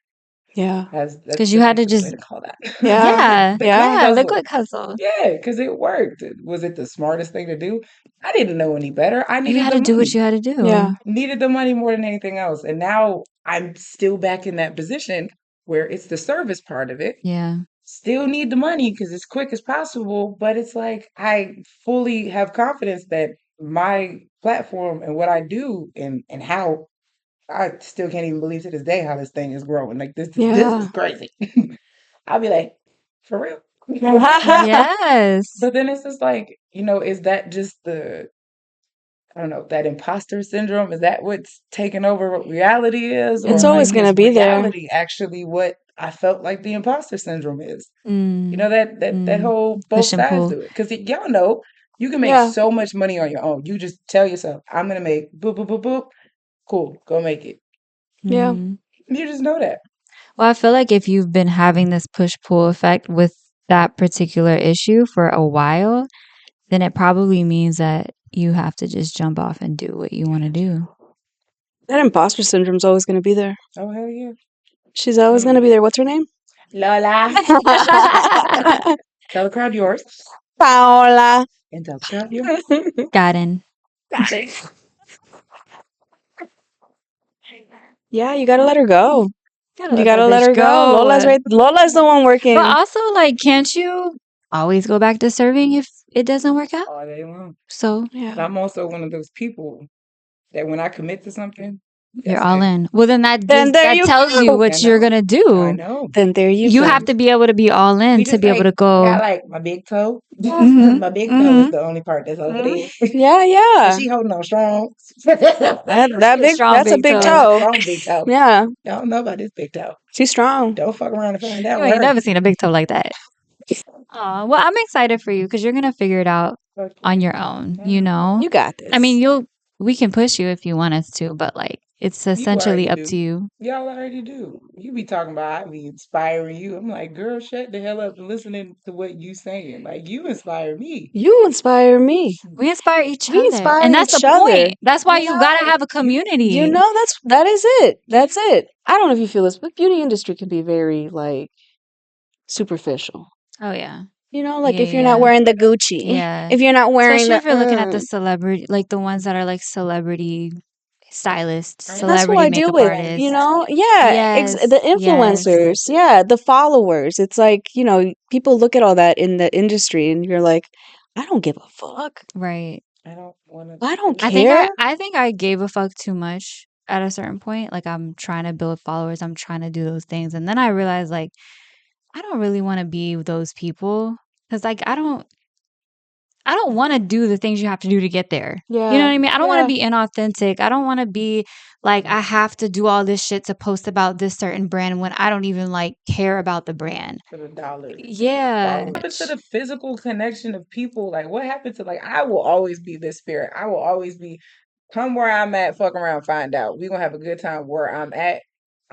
Yeah. That's Because the you had to nicest way just to call that. Yeah. The Yeah. quick yeah, the hustle. quick hustle. Yeah, because it worked. Was it the smartest thing to do? I didn't know any better. I You needed had the to do what money. you had to do. Yeah. Needed the money more than anything else. And now I'm still back in that position where it's the service part of it. Yeah. Still need the money because it's quick as possible, but it's like I fully have confidence that my platform and what I do and how I still can't even believe to this day how this thing is growing. Like this Yeah. is crazy. I'll be like, for real. Yes. But then it's just like, is that just I don't know, that imposter syndrome? Is that what's taking over what reality is? It's Or always like, gonna is be there. reality actually what I felt like the imposter syndrome is? Mm, That mm. whole both Push and sides pull. to it. Because y'all know you can make Yeah. so much money on your own. You just tell yourself, I'm going to make boop, boop, boop, boop. Cool, go make it. Yeah. Mhm. You just know that. Well, I feel like if you've been having this push-pull effect with that particular issue for a while, then it probably means that you have to just jump off and do what you want to do. That imposter syndrome's always going to be there. Oh, hell yeah. She's always going to be there. What's her name? Lola. Tell the crowd yours. Paola. And tell the crowd yours. Gotten. Yeah, you got to let her go. Gotta You let got to that let bitch her go. go. Lola's right. Lola's the one working. But also, like, can't you always go back to serving if it doesn't work out? All day long. So But Yeah. I'm also one of those people that when I commit to something, you're that's all it. in. Well, then that Then there that you tells go. you what I you're know. gonna I do. know. Then there you You go. have to be able to be all in We to just be able like to go. got like my big toe. Mhm, My big toe mhm. is the only part that's over there. Yeah, And yeah. she holding on strong. Strong That's a big big toe. toe. Strong big toe. Yeah, I don't know about this big toe. she's strong. Don't fuck around and find out You with ain't her. never seen a big toe like that. Aw, well, I'm excited for you because you're gonna figure it out Fuck on yeah. your own, Yeah. you know? You got this. I mean, we can push you if you want us to, but like it's You essentially already up to do. you. Y'all already do. You be talking about I be inspiring you. I'm like, girl, shut the hell up and listening to what you saying. Like you inspire me. You inspire me. We inspire each We other. inspire And that's each the other. point. That's why you gotta know, have a community. You know, that is it. That's it. I don't know if you feel this, but beauty industry can be very like superficial. Oh yeah. You know, like Yeah, if you're not yeah. wearing the Gucci, Yeah. if you're not wearing Especially the if you're looking at the celebrity, like the ones that are like celebrity stylists, I know. and that's who celebrity I deal makeup with, artists. you know? Yeah, Yes, the yes. influencers, yeah, the followers. It's like, you know, people look at all that in the industry and you're like, I don't give a fuck. Right. I don't want I don't to. care. I think I gave a fuck too much at a certain point. Like I'm trying to build followers, I'm trying to do those things. And then I realized like I don't really want to be those people cuz like I don't want to do the things you have to do to get there. You know Yeah. what I mean? I don't want Yeah. to be inauthentic. I don't want to be like I have to do all this shit to post about this certain brand when I don't even like care about the brand. For the dollar. Yeah. What happened to the physical connection of people? Like, what happened to like? I will always be this spirit. I will always be come where I'm at. Fuck around, find out. We gonna have a good time where I'm at.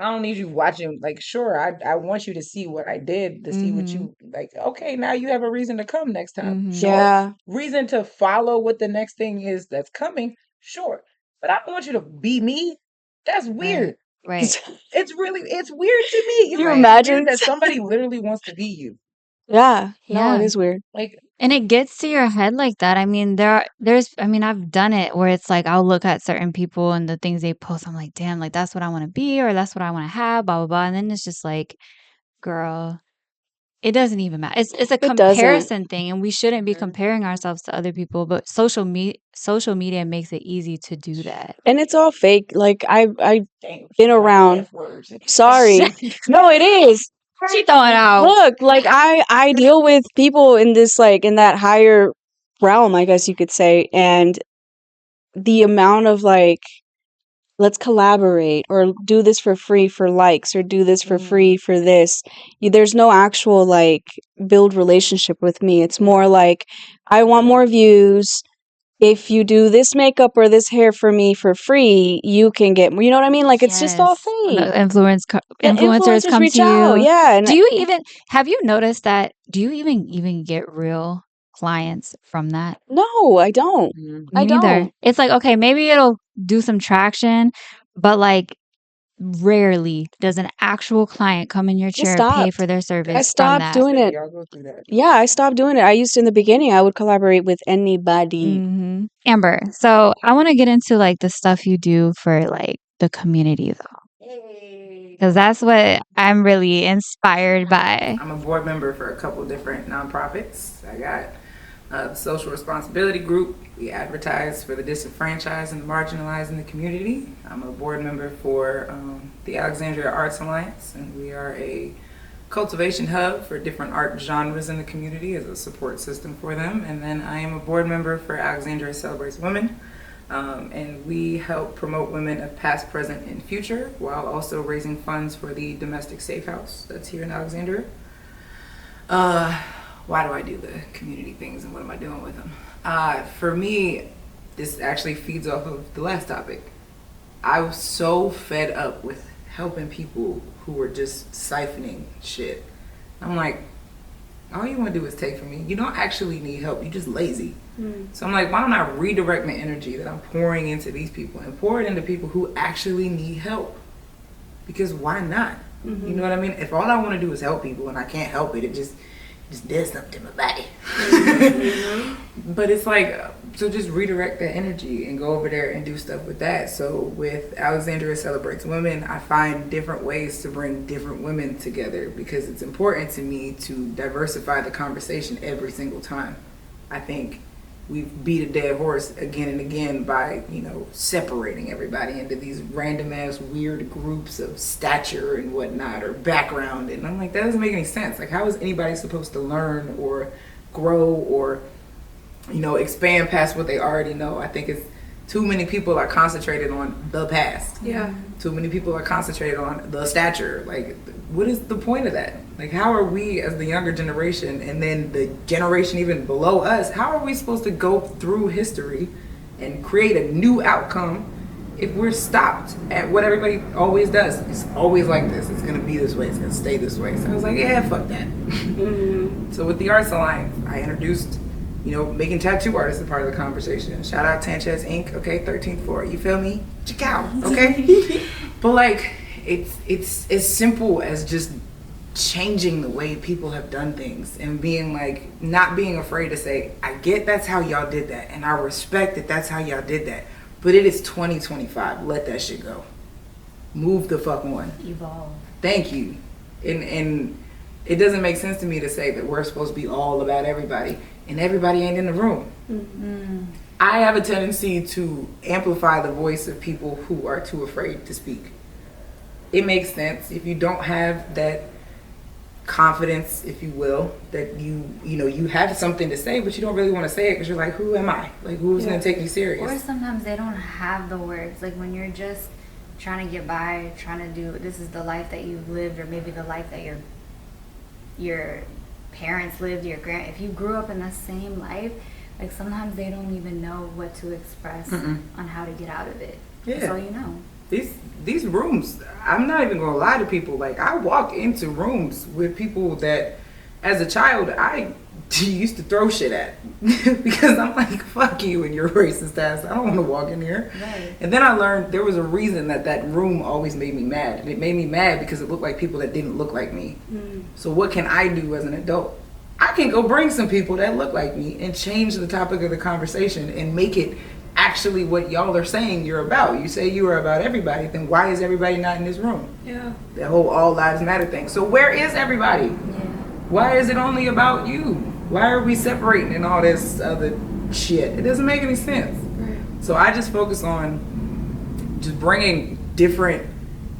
I don't need you watching. Like, sure, I want you to see what I did, to see what Mhm. you like. Okay, now you have a reason to come next time. Mhm. Sure, Yeah. reason to follow what the next thing is that's coming. Sure, but I don't want you to be me. That's weird. Right. It's weird to me. Can you It's imagine? weird that somebody literally wants to be you. Yeah. No, it Yeah. is weird. Like, And it gets to your head like that. I mean, I mean, I've done it where it's like I'll look at certain people and the things they post. I'm like, damn, like that's what I want to be or that's what I want to have, blah, blah, blah. And then it's just like, girl, it doesn't even matter. It's a It doesn't. comparison thing and we shouldn't be comparing ourselves to other people, but social media makes it easy to do that. And it's all fake. Like I've dang, been around. F words. Sorry. No, it is. She throwing out. Look, like I deal with people in this like in that higher realm, I guess you could say, and the amount of like let's collaborate or do this for free for likes or do this for free for this. There's no actual like build relationship with me. It's more like I want more views. If you do this makeup or this hair for me for free, you can get more. You know what I mean? Like it's just all Yes. The fake. The influencers influencers come reach to out. you. Yeah. And Do you even have you noticed that do you even get real clients from that? no, I don't. Me I neither. don't. It's like, okay, maybe it'll do some traction, but like rarely does an actual client come in your I chair pay stopped. for their I service from stopped that. doing it. Y'all go through that. Yeah, I stopped doing it. I used to in the beginning, I would collaborate with anybody. Hmm. Amber, so I want to get into like the stuff you do for like the community though, because that's what I'm really inspired by. I'm a board member for a couple different nonprofits. I got a social responsibility group. We advertise for the disenfranchised and the marginalized in the community. I'm a board member for the Alexandria Arts Alliance, and we are a cultivation hub for different art genres in the community as a support system for them. And then I am a board member for Alexandria Celebrates Women, and we help promote women of past, present, and future while also raising funds for the domestic safe house that's here in Alexandria. Why do I do the community things and what am I doing with them? For me, this actually feeds off of the last topic. I was so fed up with helping people who were just siphoning shit. I'm like, all you want to do is take from me. You don't actually need help. You're just lazy. So I'm like, why don't I redirect the energy that I'm pouring into these people and pour it into people who actually need help? Because why not? You know what I mean? If all I want to do is help people and I can't help it, it just does something to my body. But it's like, so just redirect that energy and go over there and do stuff with that. So with Alexandria Celebrates Women, I find different ways to bring different women together because it's important to me to diversify the conversation every single time. I think we've beat a dead horse again and again by, you know, separating everybody into these random ass weird groups of stature and whatnot or background. And I'm like, that doesn't make any sense. Like, how is anybody supposed to learn or grow or, you know, expand past what they already know? I think it's too many people are concentrated on the past. Yeah. Too many people are concentrated on the stature. Like, what is the point of that? Like, how are we as the younger generation and then the generation even below us, how are we supposed to go through history and create a new outcome if we're stopped at what everybody always does? It's always like this. It's going to be this way. It's going to stay this way. So I was like, yeah, fuck that. So with the Arts Alliance, I introduced, you know, making tattoo artists a part of the conversation. Shout out Sanchez Inc. Okay, 13th floor. You feel me? Check out. Okay. But like, it's as simple as just changing the way people have done things and being like, not being afraid to say, I get that's how y'all did that, and I respect that that's how y'all did that, but it is 2025. Let that shit go. Move the fuck on. Evolve. Thank you. And it doesn't make sense to me to say that we're supposed to be all about everybody and everybody ain't in the room. I have a tendency to amplify the voice of people who are too afraid to speak. It makes sense if you don't have that confidence, if you will, that you know you have something to say, but you don't really want to say it because you're like, who am I? Like, who's going to take me serious? Or sometimes they don't have the words. Like when you're just trying to get by, trying to do, this is the life that you've lived, or maybe the life that your parents lived, if you grew up in the same life, like sometimes they don't even know what to express on how to get out of it. Yeah. That's all you know. These rooms, I'm not even gonna lie to people. Like, I walk into rooms with people that, as a child, I used to throw shit at because I'm like, fuck you and your racist ass. I don't want to walk in here. Right. And then I learned there was a reason that room always made me mad, and it made me mad because it looked like people that didn't look like me. So what can I do as an adult? I can go bring some people that look like me and change the topic of the conversation and make it actually what y'all are saying you're about. You say you are about everybody, then why is everybody not in this room? Yeah. The whole all lives matter thing. So where is everybody? Why is it only about you? Why are we separating and all this other shit? It doesn't make any sense. Right. So I just focus on just bringing different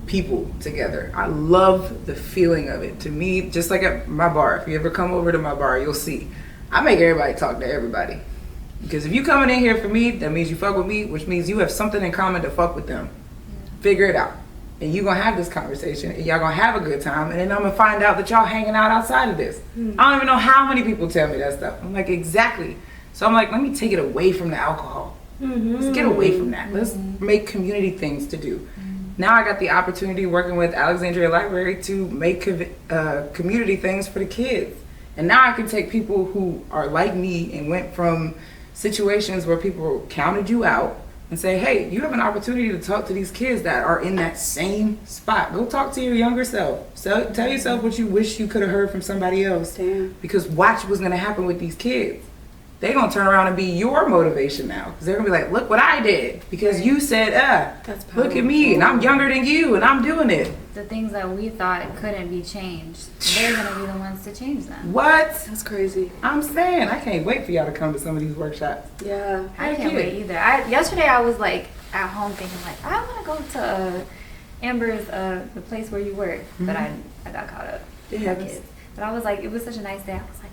people together. I love the feeling of it. To me, just like at my bar, if you ever come over to my bar, you'll see I make everybody talk to everybody. Because if you coming in here for me, that means you fuck with me, which means you have something in common to fuck with them. Figure it out. And you gonna have this conversation, and y'all gonna have a good time, and then I'm gonna find out that y'all hanging out outside of this. I don't even know how many people tell me that stuff. I'm like, exactly. So I'm like, let me take it away from the alcohol. Let's get away from that. Let's make community things to do. Now I got the opportunity working with Alexandria Library to make community things for the kids. And now I can take people who are like me and went from situations where people counted you out and say, hey, you have an opportunity to talk to these kids that are in that same spot. Go talk to your younger self. So tell yourself what you wish you could have heard from somebody else. Damn. Because watch what's going to happen with these kids. They're going to turn around and be your motivation now. Because they're going to be like, look what I did. Because you said, That's look at me, and I'm younger than you, and I'm doing it. The things that we thought couldn't be changed, they're going to be the ones to change them. What? That's crazy. I'm saying, I can't wait for y'all to come to some of these workshops. Yeah. I can't wait either. Yesterday I was like at home thinking like, I want to go to Amber's, the place where you work, but I got caught up. It with my happens. kids. But I was like, it was such a nice day. I was like,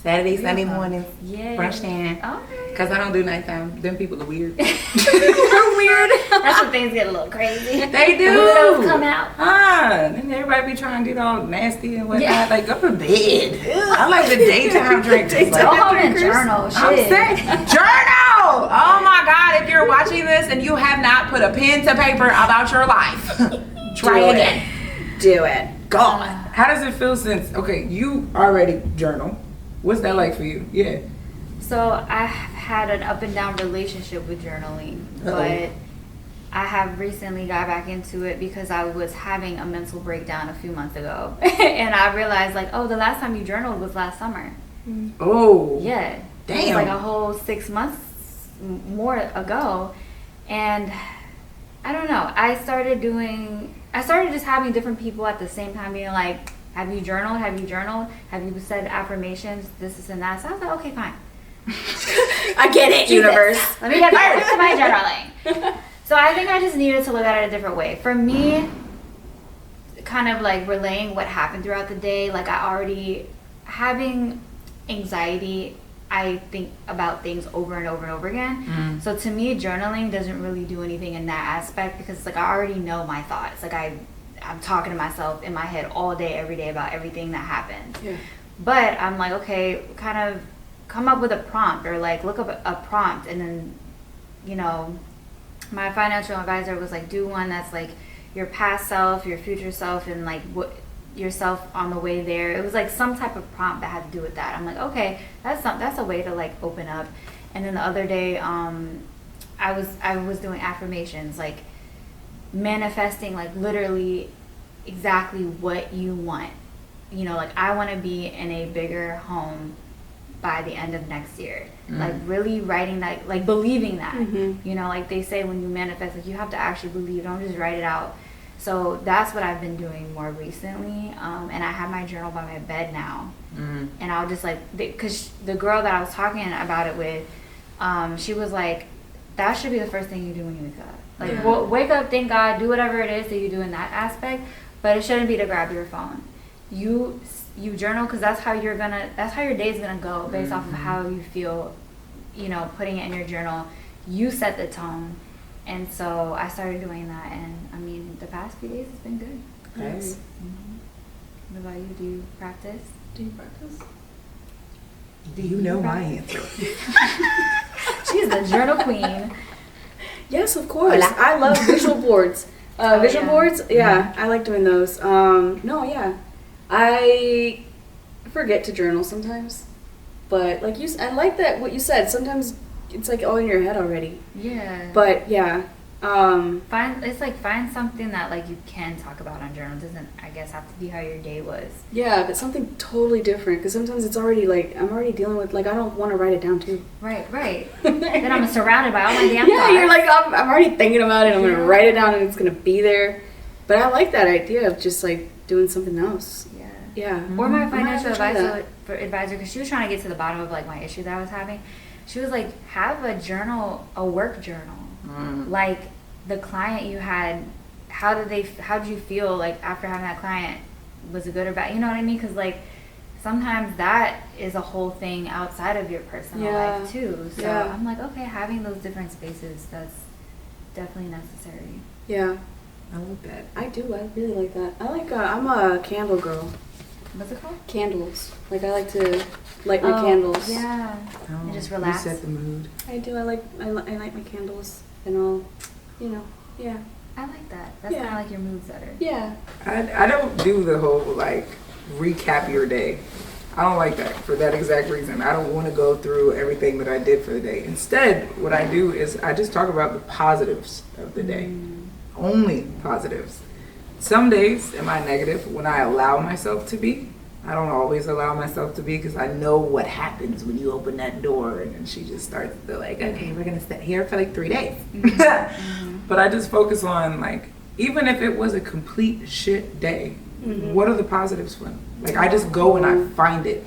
Saturday, Sunday mornings, yeah. brunch time. Okay. Because I don't do nighttime. Them people are weird. We're weird. That's when things get a little crazy. They do. The widows come out. And everybody be trying to get all nasty and whatnot. Yeah. Like, go to bed. I like the daytime drink. Go home and journal. I'm Shit. saying, journal. Oh my God, if you're watching this and you have not put a pen to paper about your life, try again. Do it. God. How does it feel since, okay, you already journal. What's that like for you? Yeah. So I've had an up and down relationship with journaling, but I have recently got back into it because I was having a mental breakdown a few months ago. And I realized like, oh, the last time you journaled was last summer. Oh. Yeah. Damn. It was like a whole 6 months more ago. And I don't know. I started just having different people at the same time being like, have you journaled? Have you journaled? Have you said affirmations? This and that. So I was like, okay, fine. I get it, universe. Let me get back to my journaling. So I think I just needed to look at it a different way. For me, kind of like relaying what happened throughout the day, like I already having anxiety, I think about things over and over and over again. So to me, journaling doesn't really do anything in that aspect because like I already know my thoughts. Like I'm talking to myself in my head all day, every day about everything that happens. Yeah. But I'm like, okay, kind of come up with a prompt or like look up a prompt, and then, you know, my financial advisor was like, do one that's like your past self, your future self, and like what yourself on the way there. It was like some type of prompt that had to do with that. I'm like, okay, that's a way to like open up. And then the other day, I was doing affirmations, like manifesting like literally exactly what you want. You know, like I want to be in a bigger home by the end of next year. Like really writing that, like believing that. You know, like they say when you manifest, like you have to actually believe, don't just write it out. So that's what I've been doing more recently. And I have my journal by my bed now. And I'll just like, because the girl that I was talking about it with, she was like, that should be the first thing you do when you wake up. Like, well, wake up, thank God, do whatever it is that you do in that aspect, but it shouldn't be to grab your phone. You journal because that's how your day's gonna go based off of how you feel, you know, putting it in your journal. You set the tone. And so I started doing that, and I mean, the past few days has been good. Nice. What about you? Do you practice? Do you know my answer? She's the journal queen. Yes, of course. I love visual boards. Vision boards, I like doing those. I forget to journal sometimes, but like I like that what you said. Sometimes it's like all in your head already. Yeah. But yeah, find something that like you can talk about on journal. It doesn't, I guess, have to be how your day was. Yeah, but something totally different because sometimes it's already like I'm already dealing with like I don't want to write it down too. Right. Then I'm surrounded by all my damn thoughts. You're like I'm already thinking about it. I'm gonna write it down and it's gonna be there. But I like that idea of just like doing something else. Yeah. Or my financial advisor, because she was trying to get to the bottom of like my issue that I was having. She was like, have a journal, a work journal. Like the client you had, how did you feel like after having that client? Was it good or bad? You know what I mean? Because like sometimes that is a whole thing outside of your personal life too. So I'm like, okay, having those different spaces, that's definitely necessary. Yeah. I like that. I do. I really like that. I like. I'm a candle girl. What's it called? Candles. Like I like to light my candles. Yeah. And just relax. You set the mood. I do. I light my candles and all. You know. Yeah. I like that. That's kind of like your mood setter. Yeah. I don't do the whole like recap your day. I don't like that for that exact reason. I don't want to go through everything that I did for the day. Instead, what I do is I just talk about the positives of the day. Only positives. Some days am I negative when I allow myself to be. I don't always allow myself to be because I know what happens when you open that door and then she just starts to like, okay, we're gonna sit here for like 3 days. But I just focus on like, even if it was a complete shit day, what are the positives from? Like I just go and I find it.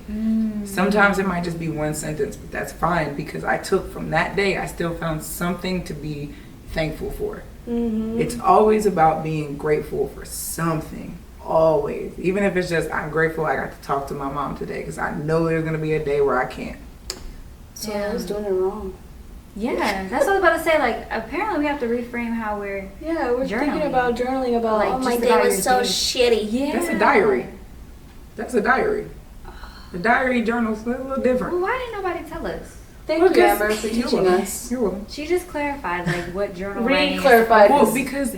Sometimes it might just be one sentence, but that's fine because I took from that day, I still found something to be thankful for. It's always about being grateful for something. Always. Even if it's just, I'm grateful I got to talk to my mom today because I know there's going to be a day where I can't. So I was doing it wrong. Yeah, that's what I was about to say. Like, apparently we have to reframe how we're we're journaling. thinking about journaling about like, my day was so shitty. Yeah. That's a diary. That's a diary. The diary journal's a little different. Well, why didn't nobody tell us? Thank you, Amber, for teaching us. You're welcome. She just clarified like what journal Re-clarified. Well, because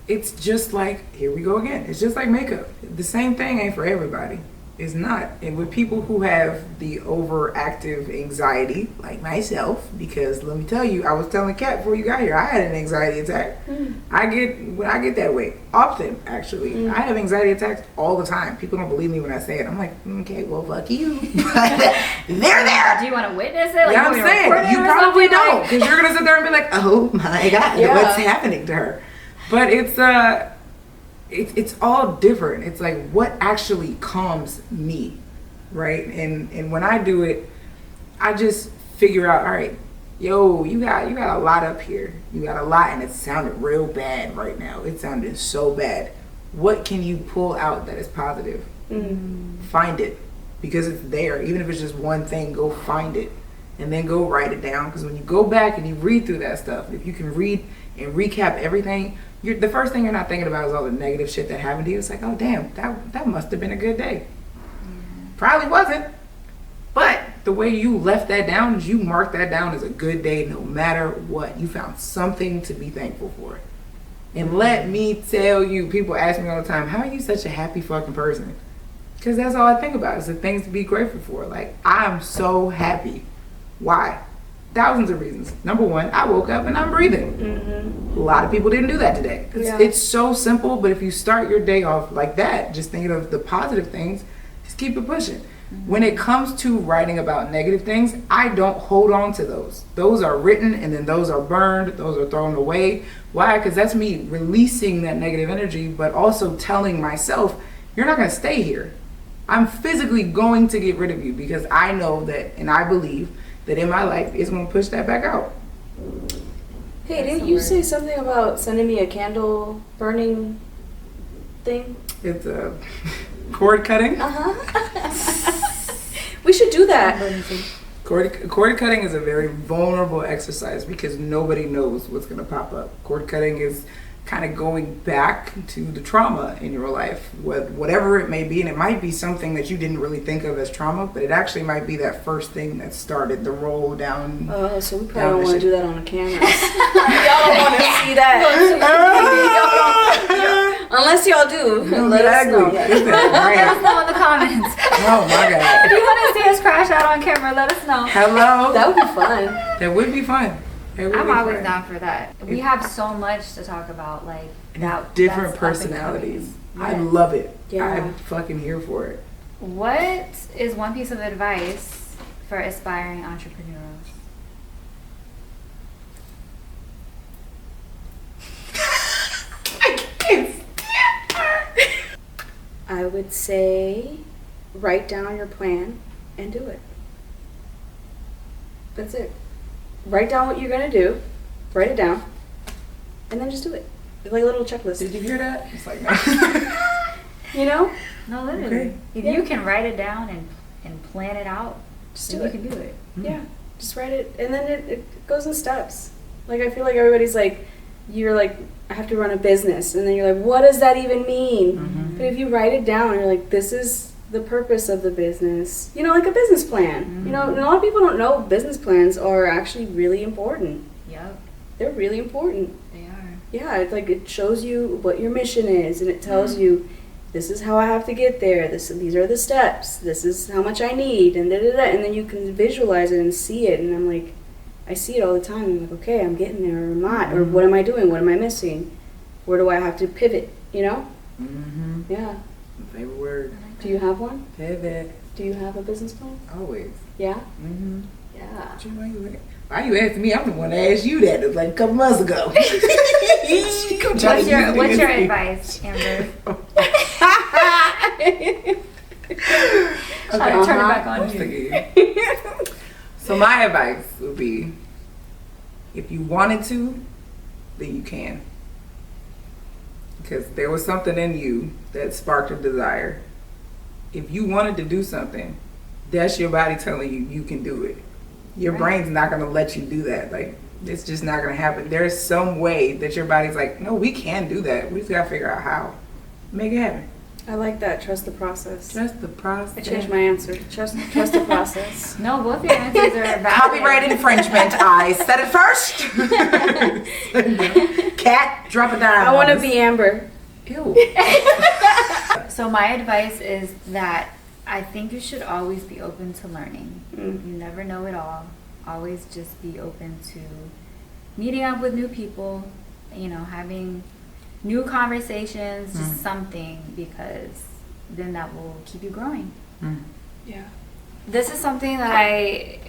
it's just like, here we go again. It's just like makeup. The same thing ain't for everybody. It's not. And with people who have the overactive anxiety, like myself, because let me tell you, I was telling Kat before you got here, I had an anxiety attack. When I get that way, often actually, I have anxiety attacks all the time. People don't believe me when I say it. I'm like, okay, well, fuck you. They're there. Do you want to witness it? Like, Yeah, I'm saying you probably don't, because you're gonna sit there and be like, oh my god, what's happening to her? But it's all different. It's like what actually calms me, right? And when I do it, I just figure out, all right, yo, you got a lot up here. You got a lot, and it sounded real bad right now. It sounded so bad. What can you pull out that is positive? Find it, because it's there. Even if it's just one thing, go find it, and then go write it down. Because when you go back and you read through that stuff, if you can read and recap everything, the first thing you're not thinking about is all the negative shit that happened to you. It's like, oh damn, that must have been a good day. Probably wasn't, but the way you left that down is you marked that down as a good day no matter what. You found something to be thankful for. And let me tell you, people ask me all the time, how are you such a happy fucking person? Because that's all I think about is the things to be grateful for. Like, I'm so happy. Why? Thousands of reasons. Number one, I woke up and I'm breathing. A lot of people didn't do that today. It's so simple, but if you start your day off like that, just thinking of the positive things, just keep it pushing. When it comes to writing about negative things, I don't hold on to those. Those are written and then those are burned, those are thrown away. Why? Because that's me releasing that negative energy, but also telling myself, you're not going to stay here. I'm physically going to get rid of you, because I know that, and I believe that in my life it's going to push that back out. Hey, didn't you say something about sending me a candle burning thing? It's a cord cutting. We should do that. Cord cutting is a very vulnerable exercise because nobody knows what's going to pop up. Cord cutting is kind of going back to the trauma in your life, whatever it may be, and it might be something that you didn't really think of as trauma, but it actually might be that first thing that started the roll down. Oh, so we probably don't want to do that on the cameras. Y'all don't want to see that. Unless y'all do. Let us know. Let us know in the comments. Oh my god. If you want to see us crash out on camera, let us know. Hello. That would be fun. That would be fun. I'm always down for that. We have so much to talk about, like different personalities. I love it. Yeah. I'm fucking here for it. What is one piece of advice for aspiring entrepreneurs? I can't stand her. I would say write down your plan and do it. That's it. Write down what you're going to do, write it down, and then just do it. It's like a little checklist. Did you hear that? It's like, you know? No, literally. Okay. If you can write it down and plan it out, just do you it. can do it. Yeah, just write it, and then it goes in steps. Like, I feel like everybody's like, you're like, I have to run a business, and then you're like, what does that even mean? But if you write it down, you're like, this is the purpose of the business, you know, like a business plan. You know, and a lot of people don't know business plans are actually really important. Yep. They're really important. They are. Yeah, it's like it shows you what your mission is, and it tells you this is how I have to get there. These are the steps. This is how much I need, and and then you can visualize it and see it. And I'm like, I see it all the time. I'm like, okay, I'm getting there, or am I? Or what am I doing? What am I missing? Where do I have to pivot? You know? Yeah. My favorite word. Do you have one? Pivot. Do you have a business plan? Always. Yeah? Yeah. Why you asking me? I'm the one that asked you that like a couple months ago. What's your advice, Amber? Try to turn it back on you. So my advice would be, if you wanted to, then you can. Because there was something in you that sparked a desire. If you wanted to do something, that's your body telling you you can do it. Your brain's not going to let you do that. Like, it's just not going to happen. There's some way that your body's like, no, we can do that. We just got to figure out how. Make it happen. I like that. Trust the process. Trust the process. I changed my answer. Trust the process. No, both your answers are valid. Copyright infringement. I said it first. Cat, drop it down. I want to be Amber. Ew. So my advice is that I think you should always be open to learning. You never know it all. Always just be open to meeting up with new people, having new conversations, just something, because then that will keep you growing. Yeah. This is something that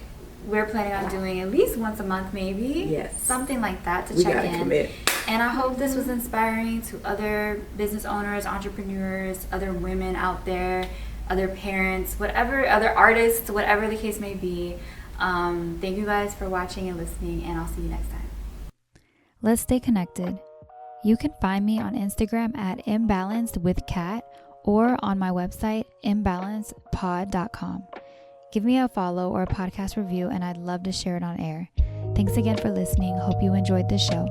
we're planning on doing at least once a month, maybe. Yes. Something like that to We check gotta in. commit. And I hope this was inspiring to other business owners, entrepreneurs, other women out there, other parents, whatever, other artists, whatever the case may be. Thank you guys for watching and listening, and I'll see you next time. Let's stay connected. You can find me on Instagram at imbalancedwithcat or on my website, imbalancedpod.com. Give me a follow or a podcast review, and I'd love to share it on air. Thanks again for listening. Hope you enjoyed this show.